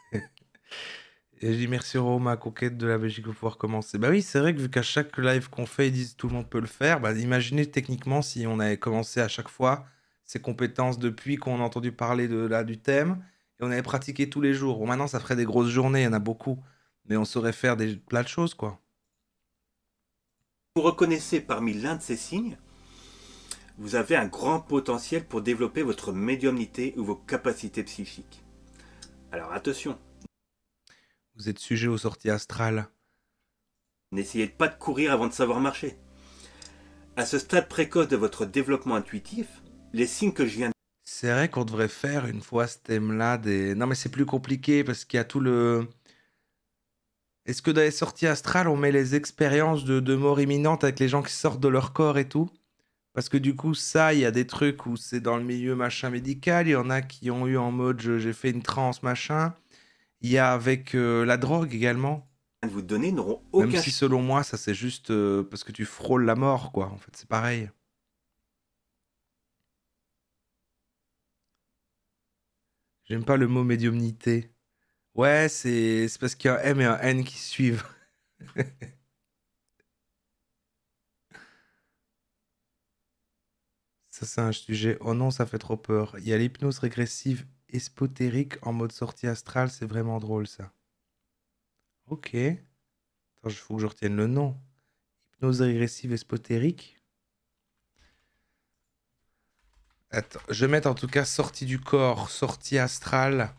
Et je dis merci Roma, conquête de la Belgique pour pouvoir commencer. Bah oui, c'est vrai que vu qu'à chaque live qu'on fait, ils disent tout le monde peut le faire, bah imaginez techniquement si on avait commencé à chaque fois ces compétences depuis qu'on a entendu parler du thème, et on avait pratiqué tous les jours. Bon, maintenant, ça ferait des grosses journées, il y en a beaucoup, mais on saurait faire plein de choses, quoi. Vous reconnaissez parmi l'un de ces signes, vous avez un grand potentiel pour développer votre médiumnité ou vos capacités psychiques. Alors attention. Vous êtes sujet aux sorties astrales. N'essayez pas de courir avant de savoir marcher. À ce stade précoce de votre développement intuitif, les signes que je viens de... C'est vrai qu'on devrait faire une fois ce thème-là des... Non mais c'est plus compliqué parce qu'il y a tout le... Est-ce que dans les sorties astrales, on met les expériences de mort imminente avec les gens qui sortent de leur corps et tout? Parce que du coup, ça, il y a des trucs où c'est dans le milieu machin médical, il y en a qui ont eu en mode j'ai fait une transe machin. Il y a avec la drogue également. Vous donner n'auront aucun... Même si selon moi, ça c'est juste parce que tu frôles la mort, quoi. En fait, c'est pareil. J'aime pas le mot médiumnité. Ouais, c'est parce qu'il y a un M et un N qui suivent. Ça, c'est un sujet. Oh non, ça fait trop peur. Il y a l'hypnose régressive espotérique en mode sortie astrale. C'est vraiment drôle, ça. Ok. Attends, il faut que je retienne le nom. Hypnose régressive espotérique. Attends, je vais mettre en tout cas sortie du corps, sortie astrale.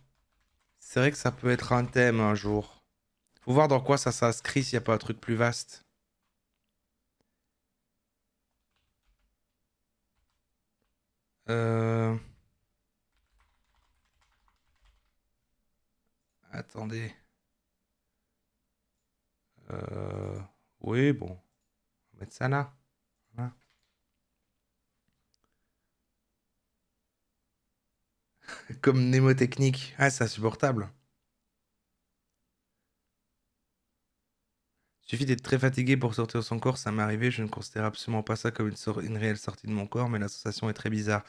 C'est vrai que ça peut être un thème un jour. Faut voir dans quoi ça s'inscrit s'il n'y a pas un truc plus vaste. Attendez. Oui, bon. On va mettre ça là. Voilà. Comme mnémotechnique. Ah, c'est insupportable. Il suffit d'être très fatigué pour sortir de son corps, ça m'est arrivé, je ne considère absolument pas ça comme une réelle sortie de mon corps, mais la sensation est très bizarre.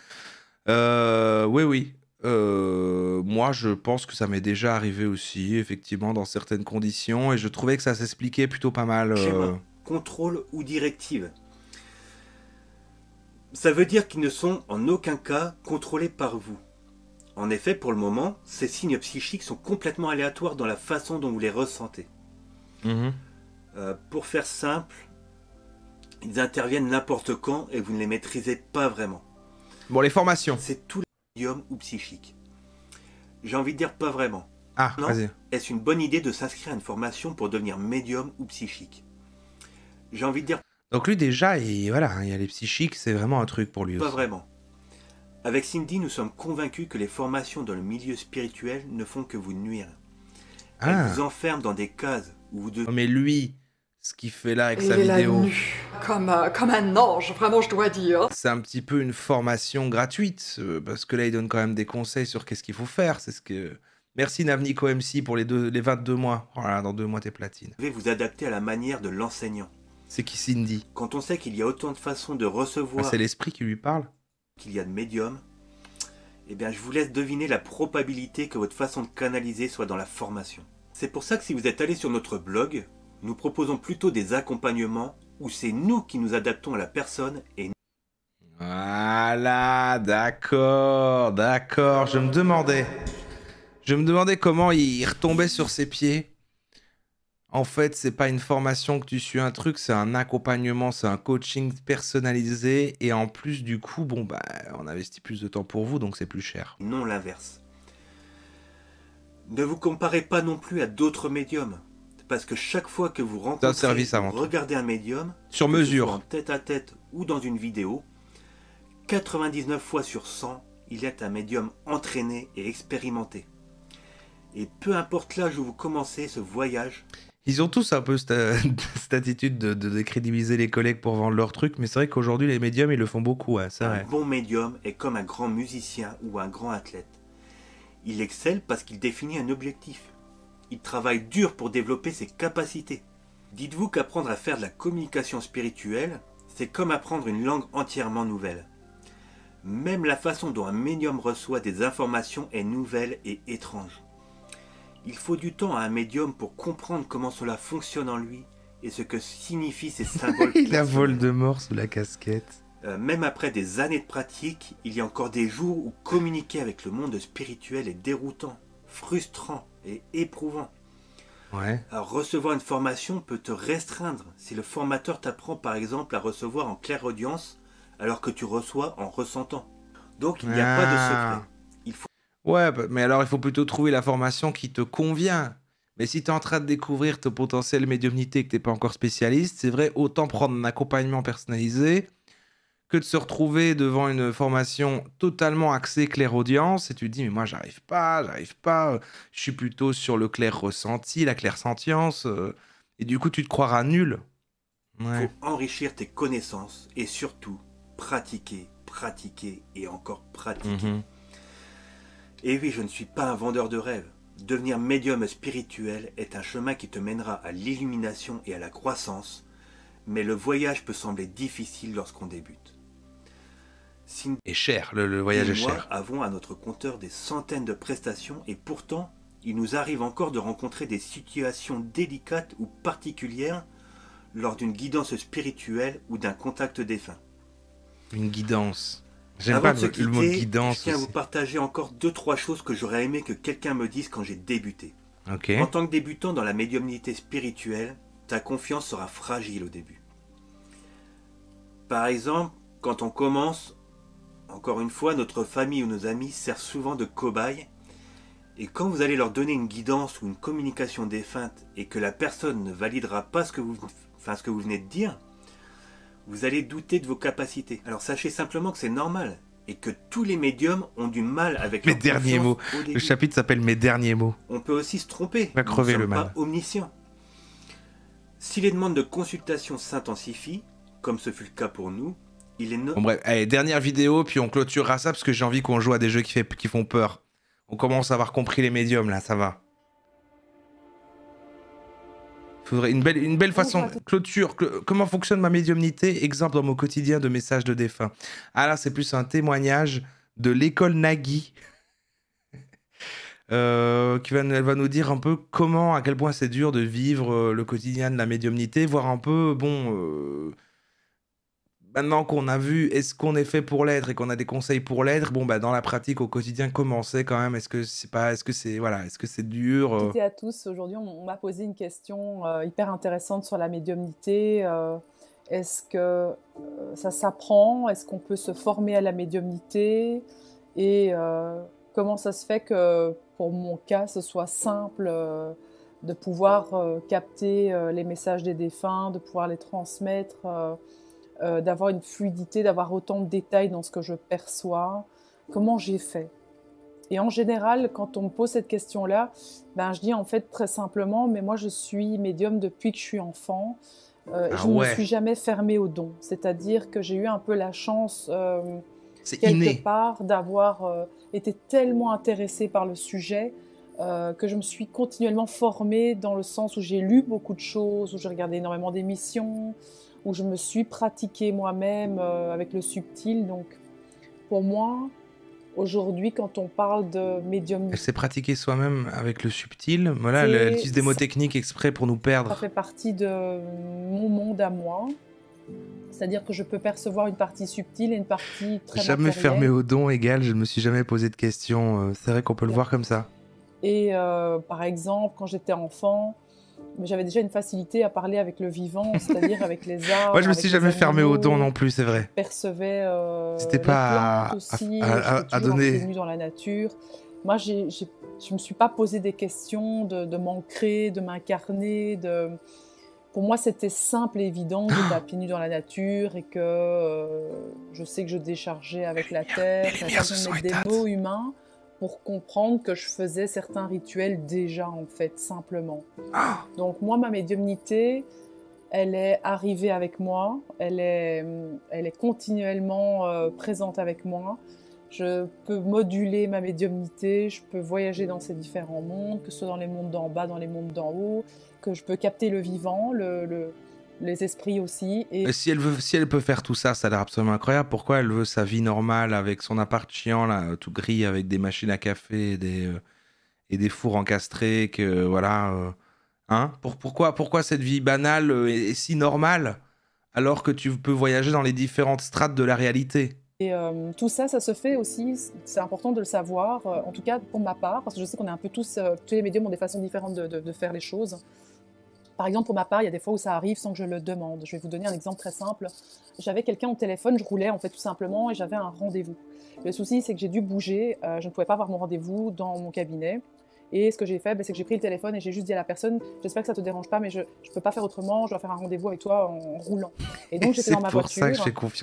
Oui. Moi, je pense que ça m'est déjà arrivé aussi, effectivement, dans certaines conditions, et je trouvais que ça s'expliquait plutôt pas mal. Schéma, contrôle ou directive. Ça veut dire qu'ils ne sont en aucun cas contrôlés par vous. En effet, pour le moment, ces signes psychiques sont complètement aléatoires dans la façon dont vous les ressentez. Pour faire simple, ils interviennent n'importe quand et vous ne les maîtrisez pas vraiment. Bon, les formations. C'est tous les médiums ou psychiques. J'ai envie de dire pas vraiment. Ah, Non, vas-y. est-ce une bonne idée de s'inscrire à une formation pour devenir médium ou psychique? J'ai envie de dire Donc lui déjà, voilà, il y a les psychiques, c'est vraiment un truc pour lui pas aussi. vraiment. Avec Cindy, nous sommes convaincus que les formations dans le milieu spirituel ne font que vous nuire. Elles vous enferment dans des cases où vous devez... Oh, mais lui, ce qu'il fait là avec Il sa est là vidéo, nu, comme un ange, vraiment je dois dire. c'est un petit peu une formation gratuite, parce que là, il donne quand même des conseils sur qu'est-ce qu'il faut faire. C'est ce que... Merci Navnico MC pour les 22 mois. Voilà, dans 2 mois, t'es platine. vous adapter à la manière de l'enseignant. C'est qui Cindy? Quand on sait qu'il y a autant de façons de Ah, recevoir c'est l'esprit qui lui parle? qu'il y a de médiums, eh bien je vous laisse deviner la probabilité que votre façon de canaliser soit dans la formation. C'est pour ça que si vous êtes allé sur notre blog, nous proposons plutôt des accompagnements où c'est nous qui nous adaptons à la personne et Voilà, d'accord. Je me demandais comment il retombait sur ses pieds. En fait, c'est pas une formation que tu suis un truc, c'est un accompagnement, c'est un coaching personnalisé. Et en plus, du coup, bon, bah, on investit plus de temps pour vous, donc c'est plus cher. non l'inverse. Ne vous comparez pas non plus à d'autres médiums, parce que chaque fois que vous rencontrez service avant ou tout. regardez un médium, Sur que ce mesure. soit en tête-à-tête ou dans une vidéo, 99 fois sur 100, il est un médium entraîné et expérimenté. Et peu importe l'âge où vous commencez ce voyage, Ils ont tous un peu cette attitude de décrédibiliser les collègues pour vendre leurs trucs, mais c'est vrai qu'aujourd'hui, les médiums, ils le font beaucoup, ouais, c'est un vrai. bon médium est comme un grand musicien ou un grand athlète. Il excelle parce qu'il définit un objectif. Il travaille dur pour développer ses capacités. Dites-vous qu'apprendre à faire de la communication spirituelle, c'est comme apprendre une langue entièrement nouvelle. Même la façon dont un médium reçoit des informations est nouvelle et étrange. Il faut du temps à un médium pour comprendre comment cela fonctionne en lui et ce que signifient ces symboles. Il a personnels. Voldemort sous la casquette. Même après des années de pratique, il y a encore des jours où communiquer avec le monde spirituel est déroutant, frustrant et éprouvant. Ouais. Alors, recevoir une formation peut te restreindre si le formateur t'apprend par exemple à recevoir en clairaudience alors que tu reçois en ressentant. Donc il n'y a pas de secret. Il faut Ouais, mais alors il faut plutôt trouver la formation qui te convient. Mais si tu es en train de découvrir ton potentiel médiumnité et que tu n'es pas encore spécialiste, c'est vrai, autant prendre un accompagnement personnalisé que de se retrouver devant une formation totalement axée clairaudience et tu te dis, mais moi j'arrive pas, je suis plutôt sur le clair ressenti, la clairsentience, et du coup tu te croiras nul. Ouais. enrichir tes connaissances et surtout pratiquer et encore pratiquer. Mhm. Et oui, je ne suis pas un vendeur de rêves. Devenir médium spirituel est un chemin qui te mènera à l'illumination et à la croissance, mais le voyage peut sembler difficile lorsqu'on débute. Cindy Et cher, le voyage et est moi cher. avons à notre compteur des centaines de prestations et pourtant, il nous arrive encore de rencontrer des situations délicates ou particulières lors d'une guidance spirituelle ou d'un contact défunt. Une guidance. J'aime Avant pas de se le mot quitter, guidance je tiens à aussi. vous partager encore 2-3 choses que j'aurais aimé que quelqu'un me dise quand j'ai débuté. Ok. En tant que débutant dans la médiumnité spirituelle, ta confiance sera fragile au début. Par exemple, quand on commence, encore une fois, notre famille ou nos amis servent souvent de cobayes. Et quand vous allez leur donner une guidance ou une communication défunte et que la personne ne validera pas ce que vous venez de dire, vous allez douter de vos capacités. Alors sachez simplement que c'est normal et que tous les médiums ont du mal avec Mes leur derniers confiance mots. au Le début. chapitre s'appelle Mes derniers mots. On peut aussi se tromper. Va crever Nous ne le sommes mal. pas omniscients. Si les demandes de consultation s'intensifient, comme ce fut le cas pour nous, il est Bon bref, allez, dernière vidéo, puis on clôturera ça parce que j'ai envie qu'on joue à des jeux qui font peur. On commence à avoir compris les médiums là, ça va. Faudrait une belle façon. Clôture. Comment fonctionne ma médiumnité? Exemple dans mon quotidien de messages de défunts. Ah là, c'est plus un témoignage de l'école Nagui. Elle va nous dire un peu à quel point c'est dur de vivre le quotidien de la médiumnité, voir un peu, maintenant qu'on a vu est-ce qu'on est fait pour l'être et qu'on a des conseils pour l'être, bon bah dans la pratique au quotidien, comment c'est quand même? Est-ce que c'est dur? Toutes et à tous, aujourd'hui on m'a posé une question hyper intéressante sur la médiumnité. Est-ce que ça s'apprend? Est-ce qu'on peut se former à la médiumnité? Et comment ça se fait que pour mon cas ce soit simple de pouvoir capter les messages des défunts, de pouvoir les transmettre, d'avoir une fluidité, d'avoir autant de détails dans ce que je perçois? Comment j'ai fait? Et en général, quand on me pose cette question-là, je dis en fait très simplement, mais moi je suis médium depuis que je suis enfant. Je ne me suis jamais fermée au don. C'est-à-dire que j'ai eu un peu la chance, quelque part, d'avoir été tellement intéressée par le sujet que je me suis continuellement formée dans le sens où j'ai lu beaucoup de choses, où j'ai regardé énormément d'émissions, où je me suis pratiquée moi-même avec le subtil. Donc, pour moi, aujourd'hui, quand on parle de médium... Elle s'est pratiquée soi-même avec le subtil. Voilà, elle utilise des mots techniques exprès pour nous perdre. Ça fait partie de mon monde à moi. C'est-à-dire que je peux percevoir une partie subtile et une partie très jamais matérielle. Fermé au don égale, je ne me suis jamais posé de questions. C'est vrai qu'on peut le voir comme ça. Et par exemple, quand j'étais enfant, j'avais déjà une facilité à parler avec le vivant, c'est-à-dire avec les arbres. Moi, je me suis jamais fermé au don non plus, c'est vrai. Je percevais c'était pas aussi, à donner dans la nature. Moi, je me suis pas posé des questions de m'ancrer, de m'incarner. Pour moi, c'était simple et évident que j'étais à pieds nus dans la nature et que je sais que je déchargeais avec la terre. J'avais pas besoin de mettre des mots humains pour comprendre que je faisais certains rituels déjà, en fait, simplement. Donc moi, ma médiumnité, elle est arrivée avec moi, elle est continuellement présente avec moi. Je peux moduler ma médiumnité, je peux voyager dans ces différents mondes, que ce soit dans les mondes d'en bas, dans les mondes d'en haut, que je peux capter le vivant, les esprits aussi. Et si elle peut faire tout ça, ça a l'air absolument incroyable. Pourquoi elle veut sa vie normale avec son appart chiant, là, tout gris, avec des machines à café et des fours encastrés, que voilà... Pourquoi cette vie banale est si normale alors que tu peux voyager dans les différentes strates de la réalité? Et tout ça, ça se fait aussi, c'est important de le savoir, en tout cas pour ma part, parce que je sais qu'on est un peu tous les médiums ont des façons différentes de faire les choses. Par exemple, pour ma part, il y a des fois où ça arrive sans que je le demande. Je vais vous donner un exemple très simple. J'avais quelqu'un au téléphone, je roulais en fait tout simplement et j'avais un rendez-vous. Le souci, c'est que j'ai dû bouger, je ne pouvais pas avoir mon rendez-vous dans mon cabinet. Et ce que j'ai fait, c'est que j'ai pris le téléphone et j'ai juste dit à la personne « J'espère que ça ne te dérange pas, mais je ne peux pas faire autrement, je dois faire un rendez-vous avec toi en roulant. » Et donc j'étais dans ma voiture, et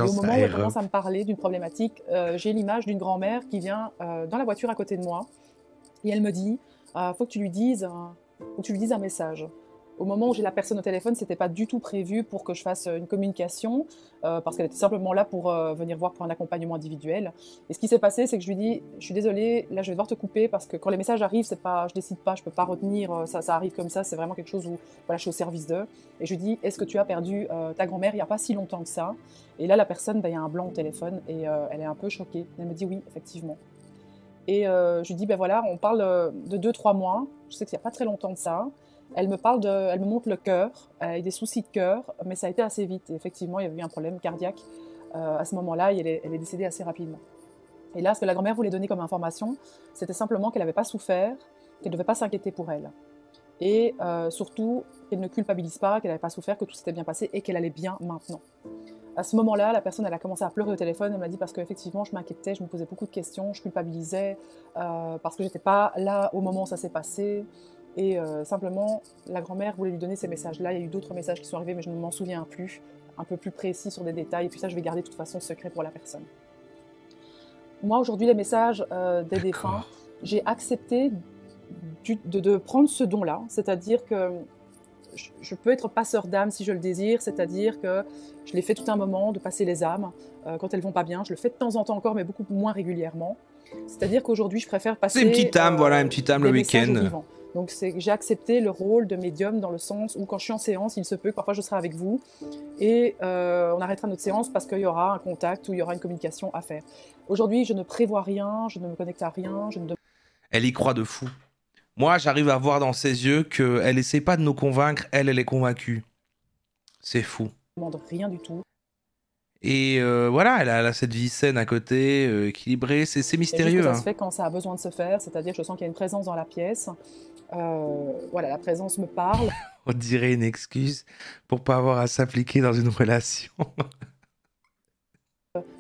au moment où elle commence à me parler d'une problématique, j'ai l'image d'une grand-mère qui vient dans la voiture à côté de moi et elle me dit « Faut que tu lui dises un message ». Au moment où j'ai la personne au téléphone, c'était pas du tout prévu pour que je fasse une communication, parce qu'elle était simplement là pour venir voir pour un accompagnement individuel. Et ce qui s'est passé, c'est que je lui dis, je suis désolée, là je vais devoir te couper parce que quand les messages arrivent, c'est pas, je décide pas, je peux pas retenir, ça arrive comme ça, c'est vraiment quelque chose où voilà, je suis au service d'eux. Et je lui dis, est-ce que tu as perdu ta grand-mère il y a pas si longtemps que ça? Et là la personne, il y a un blanc au téléphone et elle est un peu choquée. Elle me dit oui, effectivement. Et je lui dis, voilà, on parle de 2-3 mois, je sais qu'il n'y a pas très longtemps de ça. Elle me montre le cœur, elle a des soucis de cœur, mais ça a été assez vite. Et effectivement, il y avait eu un problème cardiaque à ce moment-là, et elle est décédée assez rapidement. Et là, ce que la grand-mère voulait donner comme information, c'était simplement qu'elle n'avait pas souffert, qu'elle ne devait pas s'inquiéter pour elle. Et surtout, qu'elle ne culpabilise pas, qu'elle n'avait pas souffert, que tout s'était bien passé et qu'elle allait bien maintenant. À ce moment-là, la personne, elle a commencé à pleurer au téléphone. Elle m'a dit parce qu'effectivement, je m'inquiétais, je me posais beaucoup de questions, je culpabilisais parce que j'étais pas là au moment où ça s'est passé. Et simplement, la grand-mère voulait lui donner ces messages-là. Il y a eu d'autres messages qui sont arrivés, mais je ne m'en souviens plus, un peu plus précis sur des détails. Et puis ça, je vais garder de toute façon secret pour la personne. Moi, aujourd'hui, les messages des défunts, j'ai accepté de prendre ce don-là. C'est-à-dire que je peux être passeur d'âme si je le désire. C'est-à-dire que je l'ai fait tout un moment, de passer les âmes quand elles vont pas bien. Je le fais de temps en temps encore, mais beaucoup moins régulièrement. C'est-à-dire qu'aujourd'hui, je préfère passer... C'est une petite âme, voilà, une petite âme le week-end. Donc j'ai accepté le rôle de médium dans le sens où quand je suis en séance, il se peut que parfois je serai avec vous et on arrêtera notre séance parce qu'il y aura un contact ou il y aura une communication à faire. Aujourd'hui, je ne prévois rien, je ne me connecte à rien. Elle y croit de fou. Moi, j'arrive à voir dans ses yeux qu'elle essaie pas de nous convaincre, elle est convaincue. C'est fou. Je ne demande rien du tout. Et voilà, elle a cette vie saine à côté, équilibrée, c'est mystérieux. Ça se fait quand ça a besoin de se faire, c'est-à-dire que je sens qu'il y a une présence dans la pièce. Voilà, la présence me parle. On dirait une excuse pour pas avoir à s'appliquer dans une relation.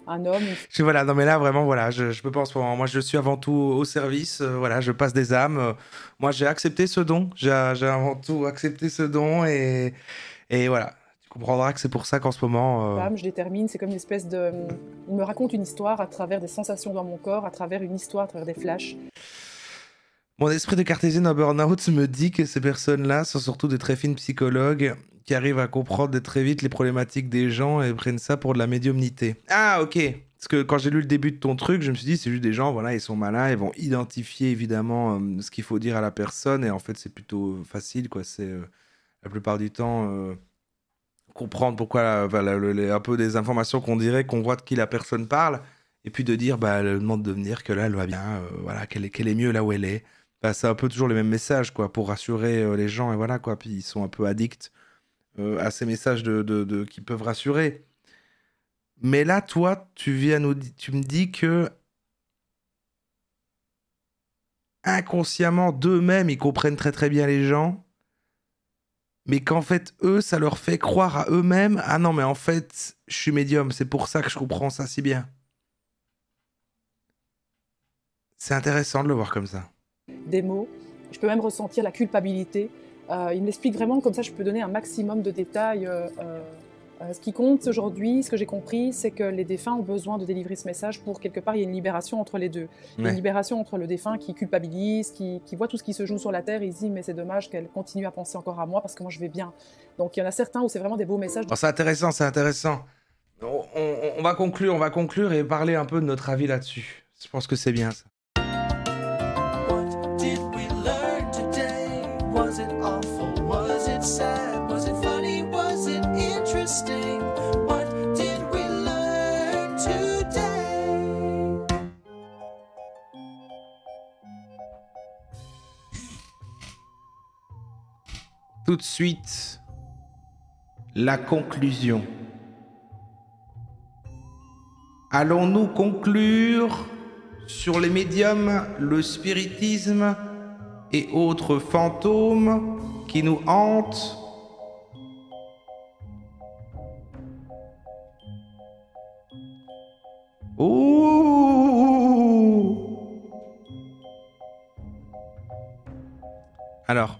Un homme. Voilà, non mais là vraiment, voilà, je peux pas en ce moment. Moi, je suis avant tout au service. Voilà, je passe des âmes. Moi, j'ai accepté ce don. J'ai avant tout accepté ce don et voilà. Tu comprendras que c'est pour ça qu'en ce moment. Je détermine, c'est comme une espèce de. Il me raconte une histoire à travers des sensations dans mon corps, à travers une histoire, à travers des flashs. Mon esprit de cartésienne en burn-out me dit que ces personnes-là sont surtout des très fines psychologues qui arrivent à comprendre très vite les problématiques des gens et prennent ça pour de la médiumnité. Ah, ok. Parce que quand j'ai lu le début de ton truc, je me suis dit, c'est juste des gens, voilà, ils sont malins, ils vont identifier évidemment ce qu'il faut dire à la personne et en fait, c'est plutôt facile, quoi. C'est la plupart du temps comprendre pourquoi un peu des informations qu'on dirait, qu'on voit de qui la personne parle et puis de dire, bah, elle demande de venir, que là, elle va bien, voilà, qu'elle est mieux là où elle est. Bah, c'est un peu toujours les mêmes messages, quoi, pour rassurer les gens, et voilà, quoi. Puis ils sont un peu addicts à ces messages qui peuvent rassurer. Mais là, toi, tu me dis que inconsciemment, d'eux-mêmes, ils comprennent très très bien les gens, mais qu'en fait, eux, ça leur fait croire à eux-mêmes, ah non, mais en fait, je suis médium, c'est pour ça que je comprends ça si bien. C'est intéressant de le voir comme ça. Des mots, je peux même ressentir la culpabilité. Il m'explique vraiment, comme ça je peux donner un maximum de détails. Ce qui compte aujourd'hui, ce que j'ai compris, c'est que les défunts ont besoin de délivrer ce message pour quelque part il y ait une libération entre les deux. Ouais. Une libération entre le défunt qui culpabilise, qui voit tout ce qui se joue sur la terre, il se dit mais c'est dommage qu'elle continue à penser encore à moi parce que moi je vais bien. Donc il y en a certains où c'est vraiment des beaux messages. Oh, c'est intéressant, c'est intéressant. On va conclure et parler un peu de notre avis là-dessus. Je pense que c'est bien ça. Tout de suite, la conclusion. Allons-nous conclure sur les médiums, le spiritisme et autres fantômes qui nous hantent ? Ouh ! Alors,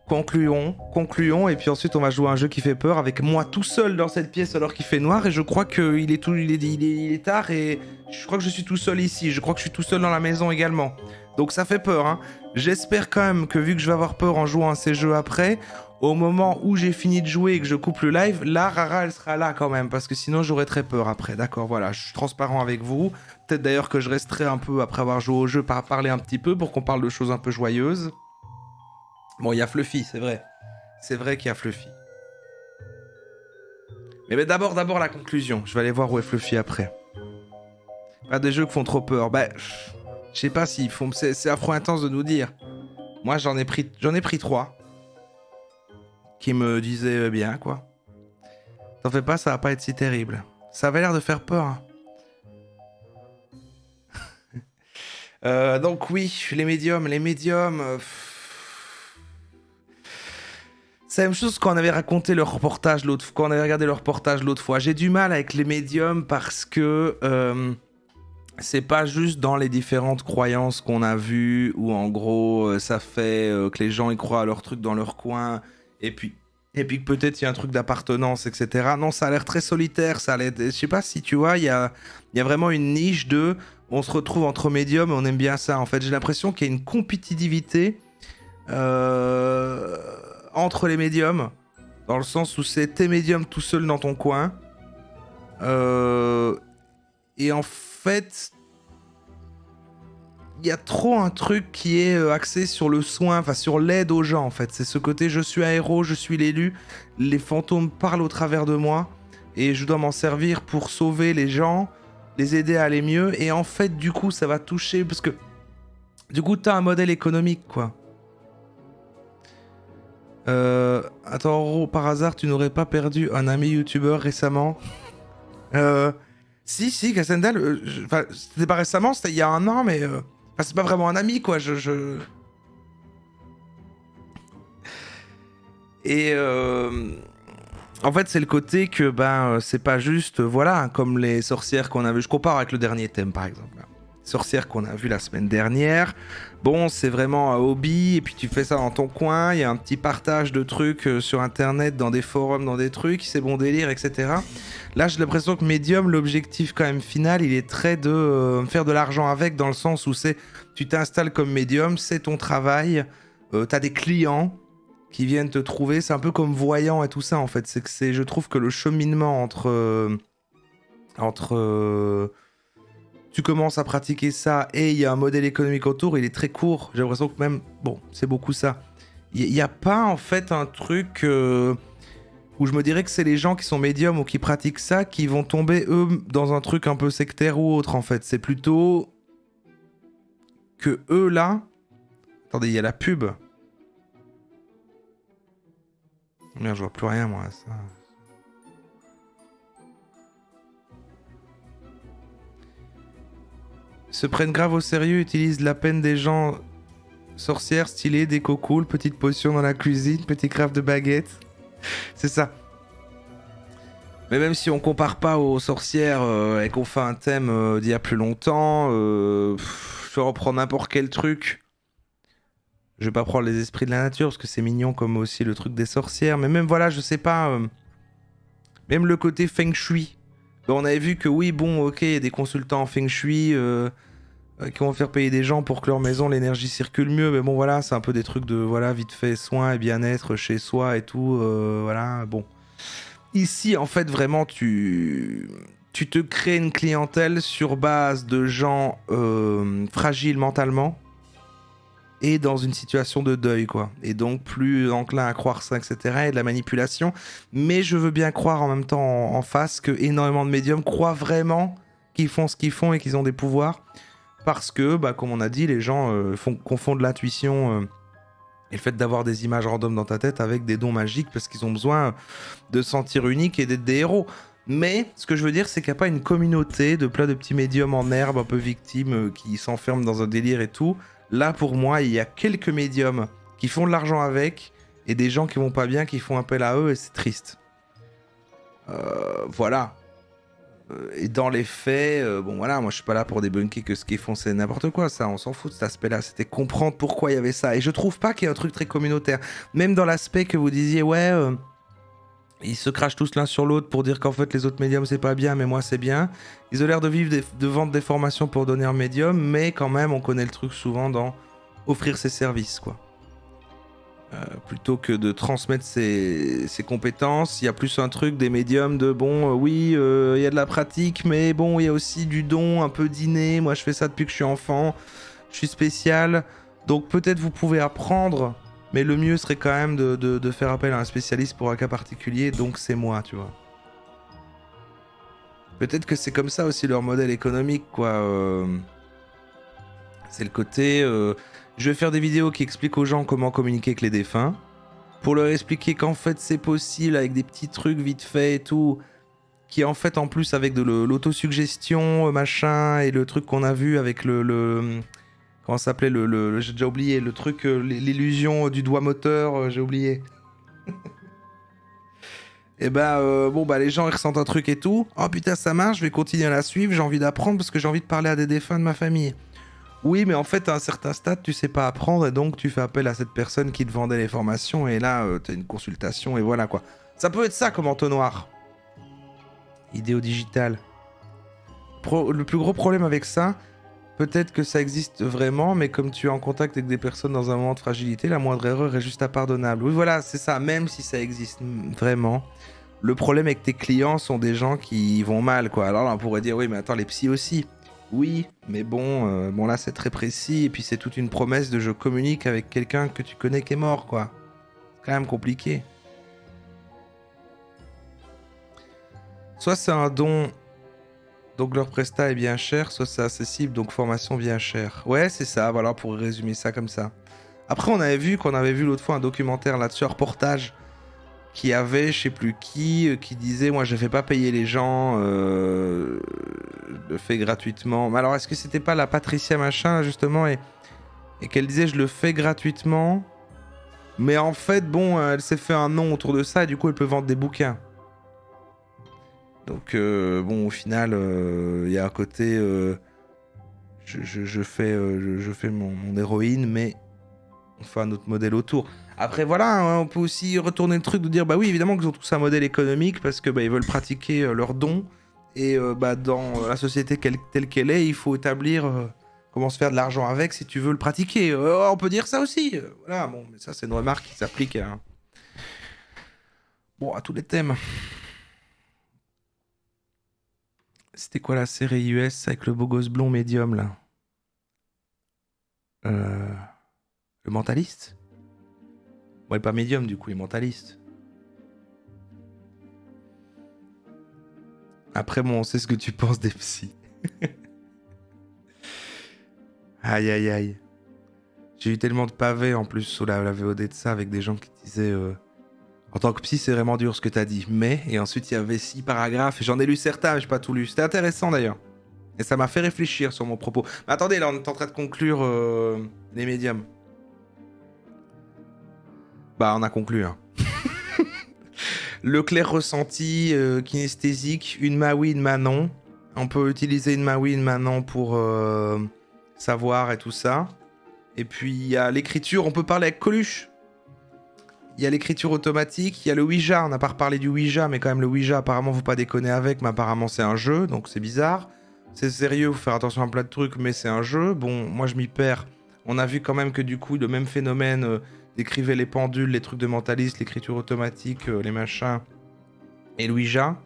concluons, et puis ensuite on va jouer à un jeu qui fait peur avec moi tout seul dans cette pièce alors qu'il fait noir, et je crois qu'il est tard, et je crois que je suis tout seul ici, je crois que je suis tout seul dans la maison également. Donc ça fait peur, hein. J'espère quand même que vu que je vais avoir peur en jouant à ces jeux après, au moment où j'ai fini de jouer et que je coupe le live, là, Rara, elle sera là quand même, parce que sinon j'aurais très peur après, d'accord, voilà, je suis transparent avec vous. Peut-être d'ailleurs que je resterai un peu, après avoir joué au jeu, parler un petit peu pour qu'on parle de choses un peu joyeuses. Bon, il y a Fluffy, c'est vrai. C'est vrai qu'il y a Fluffy. Mais d'abord la conclusion. Je vais aller voir où est Fluffy après. Pas des jeux qui font trop peur. Bah, je sais pas s'ils font... C'est affreux intense de nous dire. Moi, j'en ai pris 3. Qui me disaient bien, quoi. T'en fais pas, ça va pas être si terrible. Ça avait l'air de faire peur. Hein. Donc oui, les médiums... C'est la même chose quand on avait raconté le reportage quand on avait regardé le reportage l'autre fois. J'ai du mal avec les médiums parce que c'est pas juste dans les différentes croyances qu'on a vues où en gros ça fait que les gens y croient à leur truc dans leur coin et puis que peut-être il y a un truc d'appartenance, etc. Non, ça a l'air très solitaire. Ça a l'air, je sais pas si tu vois, il y a vraiment une niche de on se retrouve entre médiums et on aime bien ça. En fait, j'ai l'impression qu'il y a une compétitivité. Entre les médiums, dans le sens où c'est tes médiums tout seul dans ton coin. Et en fait, il y a trop un truc qui est axé sur le soin, enfin sur l'aide aux gens en fait. C'est ce côté je suis un héros, je suis l'élu, les fantômes parlent au travers de moi et je dois m'en servir pour sauver les gens, les aider à aller mieux. Et en fait, du coup, ça va toucher parce que du coup, t'as un modèle économique quoi. Attends, Oro, par hasard, tu n'aurais pas perdu un ami youtubeur récemment? Si, Cassandal, enfin, c'était pas récemment, c'était il y a un an, mais... Enfin, c'est pas vraiment un ami, quoi, Et... En fait, c'est le côté que, ben, c'est pas juste, voilà, comme les sorcières qu'on a vues. Je compare avec le dernier thème, par exemple. Sorcières qu'on a vu la semaine dernière. Bon, c'est vraiment un hobby, et puis tu fais ça dans ton coin, il y a un petit partage de trucs sur Internet, dans des forums, dans des trucs, c'est bon délire, etc. Là, j'ai l'impression que Medium, l'objectif quand même final, il est très de faire de l'argent avec, dans le sens où c'est, tu t'installes comme Medium, c'est ton travail, t'as des clients qui viennent te trouver, c'est un peu comme Voyant et tout ça, en fait. Je trouve que le cheminement entre tu commences à pratiquer ça et il y a un modèle économique autour, il est très court. J'ai l'impression que même, bon, c'est beaucoup ça. Il n'y a pas en fait un truc où je me dirais que c'est les gens qui sont médiums ou qui pratiquent ça qui vont tomber eux dans un truc un peu sectaire ou autre en fait. C'est plutôt que eux là... Attendez, il y a la pub. Merde, je vois plus rien moi. Ça... Se prennent grave au sérieux, utilisent la peine des gens sorcières, stylées, déco cool, petite potion dans la cuisine, petit craft de baguette. C'est ça. Mais même si on compare pas aux sorcières et qu'on fait un thème d'il y a plus longtemps, je vais reprendre n'importe quel truc. Je vais pas prendre les esprits de la nature parce que c'est mignon comme aussi le truc des sorcières. Mais même voilà, je sais pas. Même le côté feng shui. On avait vu que oui, bon, ok, il y a des consultants en feng shui qui vont faire payer des gens pour que leur maison, l'énergie circule mieux. Mais bon, voilà, c'est un peu des trucs de, voilà, vite fait, soins et bien-être chez soi et tout. Voilà, bon. Ici, en fait, vraiment, tu te crées une clientèle sur base de gens fragiles mentalement et dans une situation de deuil, quoi. Et donc, plus enclin à croire ça, etc. et de la manipulation. Mais je veux bien croire en même temps en face que énormément de médiums croient vraiment qu'ils font ce qu'ils font et qu'ils ont des pouvoirs. Parce que, bah, comme on a dit, les gens confondent l'intuition et le fait d'avoir des images random dans ta tête avec des dons magiques parce qu'ils ont besoin de se sentir uniques et d'être des héros. Mais ce que je veux dire, c'est qu'il n'y a pas une communauté de plein de petits médiums en herbe, un peu victimes, qui s'enferment dans un délire et tout. Là, pour moi, il y a quelques médiums qui font de l'argent avec et des gens qui vont pas bien, qui font appel à eux et c'est triste. Voilà. Et dans les faits, bon voilà, moi je suis pas là pour débunker que ce qu'ils font c'est n'importe quoi, ça, on s'en fout de cet aspect-là. C'était comprendre pourquoi il y avait ça. Et je trouve pas qu'il y ait un truc très communautaire. Même dans l'aspect que vous disiez, ouais, ils se crachent tous l'un sur l'autre pour dire qu'en fait les autres médiums c'est pas bien, mais moi c'est bien. Ils ont l'air de vendre des formations pour donner un médium, mais quand même on connaît le truc souvent dans offrir ses services, quoi. Plutôt que de transmettre ses compétences, il y a plus un truc des médiums de bon, oui, il y a de la pratique, mais bon, il y a aussi du don, un peu d'inné. Moi, je fais ça depuis que je suis enfant, je suis spécial. Donc peut-être vous pouvez apprendre, mais le mieux serait quand même de faire appel à un spécialiste pour un cas particulier, donc c'est moi, tu vois. Peut-être que c'est comme ça aussi leur modèle économique, quoi. C'est le côté... je vais faire des vidéos qui expliquent aux gens comment communiquer avec les défunts, pour leur expliquer qu'en fait c'est possible avec des petits trucs vite fait et tout, qui en fait en plus avec de l'autosuggestion, machin, et le truc qu'on a vu avec comment ça s'appelait j'ai déjà oublié, le truc, l'illusion du doigt moteur, j'ai oublié. Et bah, bon bah les gens ils ressentent un truc et tout, oh putain ça marche, je vais continuer à la suivre, j'ai envie d'apprendre parce que j'ai envie de parler à des défunts de ma famille. Oui, mais en fait, à un certain stade, tu sais pas apprendre et donc tu fais appel à cette personne qui te vendait les formations et là, t'as une consultation et voilà quoi. Ça peut être ça comme entonnoir. Idéo digital. Le plus gros problème avec ça, peut-être que ça existe vraiment, mais comme tu es en contact avec des personnes dans un moment de fragilité, la moindre erreur est juste impardonnable. Oui, voilà, c'est ça, même si ça existe vraiment. Le problème est que tes clients sont des gens qui vont mal, quoi. Alors là, on pourrait dire, oui, mais attends, les psys aussi. Oui, mais bon, bon là c'est très précis, et puis c'est toute une promesse de je communique avec quelqu'un que tu connais qui est mort, quoi. C'est quand même compliqué. Soit c'est un don, donc leur prestat est bien cher, soit c'est accessible, donc formation bien chère. Ouais, c'est ça, voilà, pour résumer ça comme ça. Après, on avait vu l'autre fois un documentaire là-dessus, un reportage, qui avait, je sais plus qui disait, moi je fais pas payer les gens, je le fais gratuitement. Mais alors, est-ce que c'était pas la Patricia machin, là, justement, et qu'elle disait, je le fais gratuitement, mais en fait, bon, elle s'est fait un nom autour de ça, et du coup, elle peut vendre des bouquins. Donc, bon, au final, il y a un côté, je fais mon héroïne, mais on fait un autre modèle autour. Après, voilà, hein, on peut aussi retourner le truc de dire, bah oui, évidemment qu'ils ont tous un modèle économique parce que ils veulent pratiquer leurs dons. Et dans la société telle qu'elle est, il faut établir comment se faire de l'argent avec si tu veux le pratiquer. On peut dire ça aussi. Voilà, bon, mais ça, c'est une remarque qui s'applique à tous les thèmes. C'était quoi la série US avec le beau gosse blond médium, là? Le mentaliste? Ouais, pas médium, du coup, il est mentaliste. Après, bon, on sait ce que tu penses des psys. Aïe, aïe, aïe. J'ai eu tellement de pavés, en plus, sous la VOD de ça, avec des gens qui disaient... En tant que psy, c'est vraiment dur ce que t'as dit. Mais... Et ensuite, il y avait 6 paragraphes, et j'en ai lu certains, mais j'ai pas tout lu. C'était intéressant, d'ailleurs. Et ça m'a fait réfléchir sur mon propos. Mais attendez, là, on est en train de conclure les médiums. Bah, on a conclu, hein. Le clair ressenti, kinesthésique, une main oui, une main non. On peut utiliser une main oui, une main non pour savoir et tout ça. Et puis, il y a l'écriture, on peut parler avec Coluche. Il y a l'écriture automatique, il y a le Ouija, on n'a pas reparlé du Ouija, mais quand même le Ouija, apparemment, faut pas déconner avec, mais apparemment c'est un jeu, donc c'est bizarre. C'est sérieux, faut faire attention à plein de trucs, mais c'est un jeu. Bon, moi je m'y perds. On a vu quand même que du coup, le même phénomène... décrivait les pendules, les trucs de mentaliste, l'écriture automatique, les machins, et Ouija.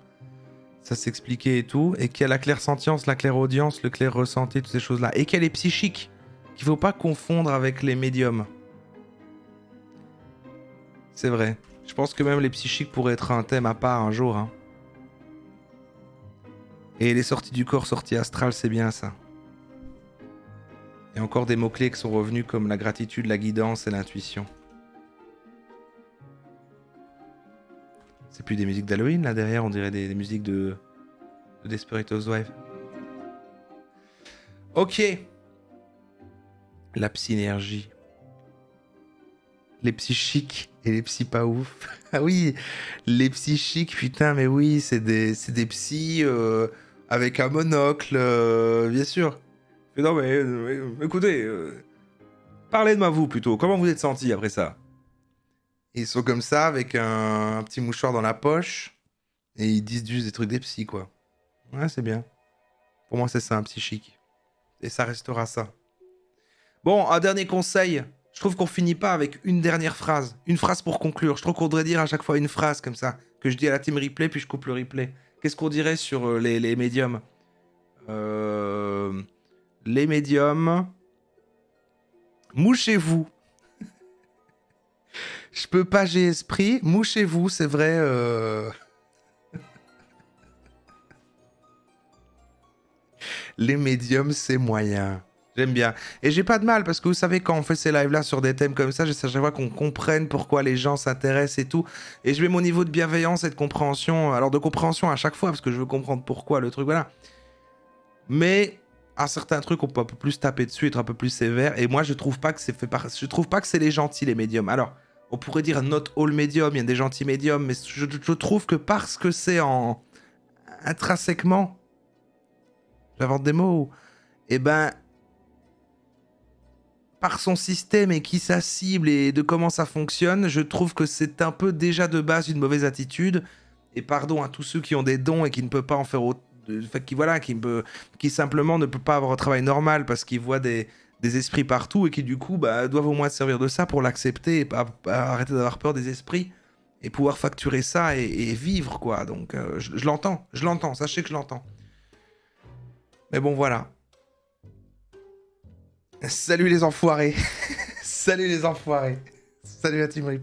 Ça s'expliquait et tout. Et qu'il y a la clairsentience, la clairaudience, le clair ressenti, toutes ces choses-là. Et qu'elle est psychique, qu'il faut pas confondre avec les médiums. C'est vrai. Je pense que même les psychiques pourraient être un thème à part un jour. Hein. Et les sorties du corps, sorties astrales, c'est bien ça. Il y a encore des mots-clés qui sont revenus comme la gratitude, la guidance et l'intuition. C'est plus des musiques d'Halloween, là, derrière, on dirait des musiques de Desperate Housewives. Ok. La psynergie. Les psychiques et les psys pas ouf. Ah oui, les psychiques, putain, mais oui, c'est des psys avec un monocle, bien sûr. Mais non, mais écoutez, parlez de moi, vous, plutôt. Comment vous êtes senti après ça? Ils sont comme ça, avec un petit mouchoir dans la poche, et ils disent juste des trucs des psys, quoi. Ouais, c'est bien. Pour moi, c'est ça, un psychique. Et ça restera ça. Bon, un dernier conseil. Je trouve qu'on finit pas avec une dernière phrase. Une phrase pour conclure. Je trouve qu'on devrait dire à chaque fois une phrase comme ça, que je dis à la team replay, puis je coupe le replay. Qu'est-ce qu'on dirait sur les médiums? Les médiums... Mouchez-vous. Je peux pas, j'ai esprit. Mouchez-vous, c'est vrai. Les médiums, c'est moyen. J'aime bien. Et j'ai pas de mal, parce que vous savez, quand on fait ces lives-là sur des thèmes comme ça, j'essaie à chaque fois qu'on comprenne pourquoi les gens s'intéressent et tout. Et je mets mon niveau de bienveillance et de compréhension. Alors de compréhension à chaque fois, parce que je veux comprendre pourquoi le truc, voilà. Mais... à certains trucs, on peut un peu plus taper dessus, être un peu plus sévère. Et moi, je trouve pas que c'est je trouve pas que c'est les gentils, les médiums. Alors, on pourrait dire not all médiums, il y a des gentils médiums, mais je trouve que parce que c'est intrinsèquement, j'invente des mots, et ben, par son système et qui ça cible et de comment ça fonctionne, je trouve que c'est un peu déjà de base une mauvaise attitude. Et pardon à tous ceux qui ont des dons et qui ne peuvent pas en faire autant. Qui simplement ne peut pas avoir un travail normal parce qu'il voit des esprits partout et qui du coup doivent au moins se servir de ça pour l'accepter et pas arrêter d'avoir peur des esprits et pouvoir facturer ça et vivre quoi. Donc je l'entends, sachez que je l'entends. Mais bon voilà. Salut les enfoirés. Salut les enfoirés. Salut la team Replay.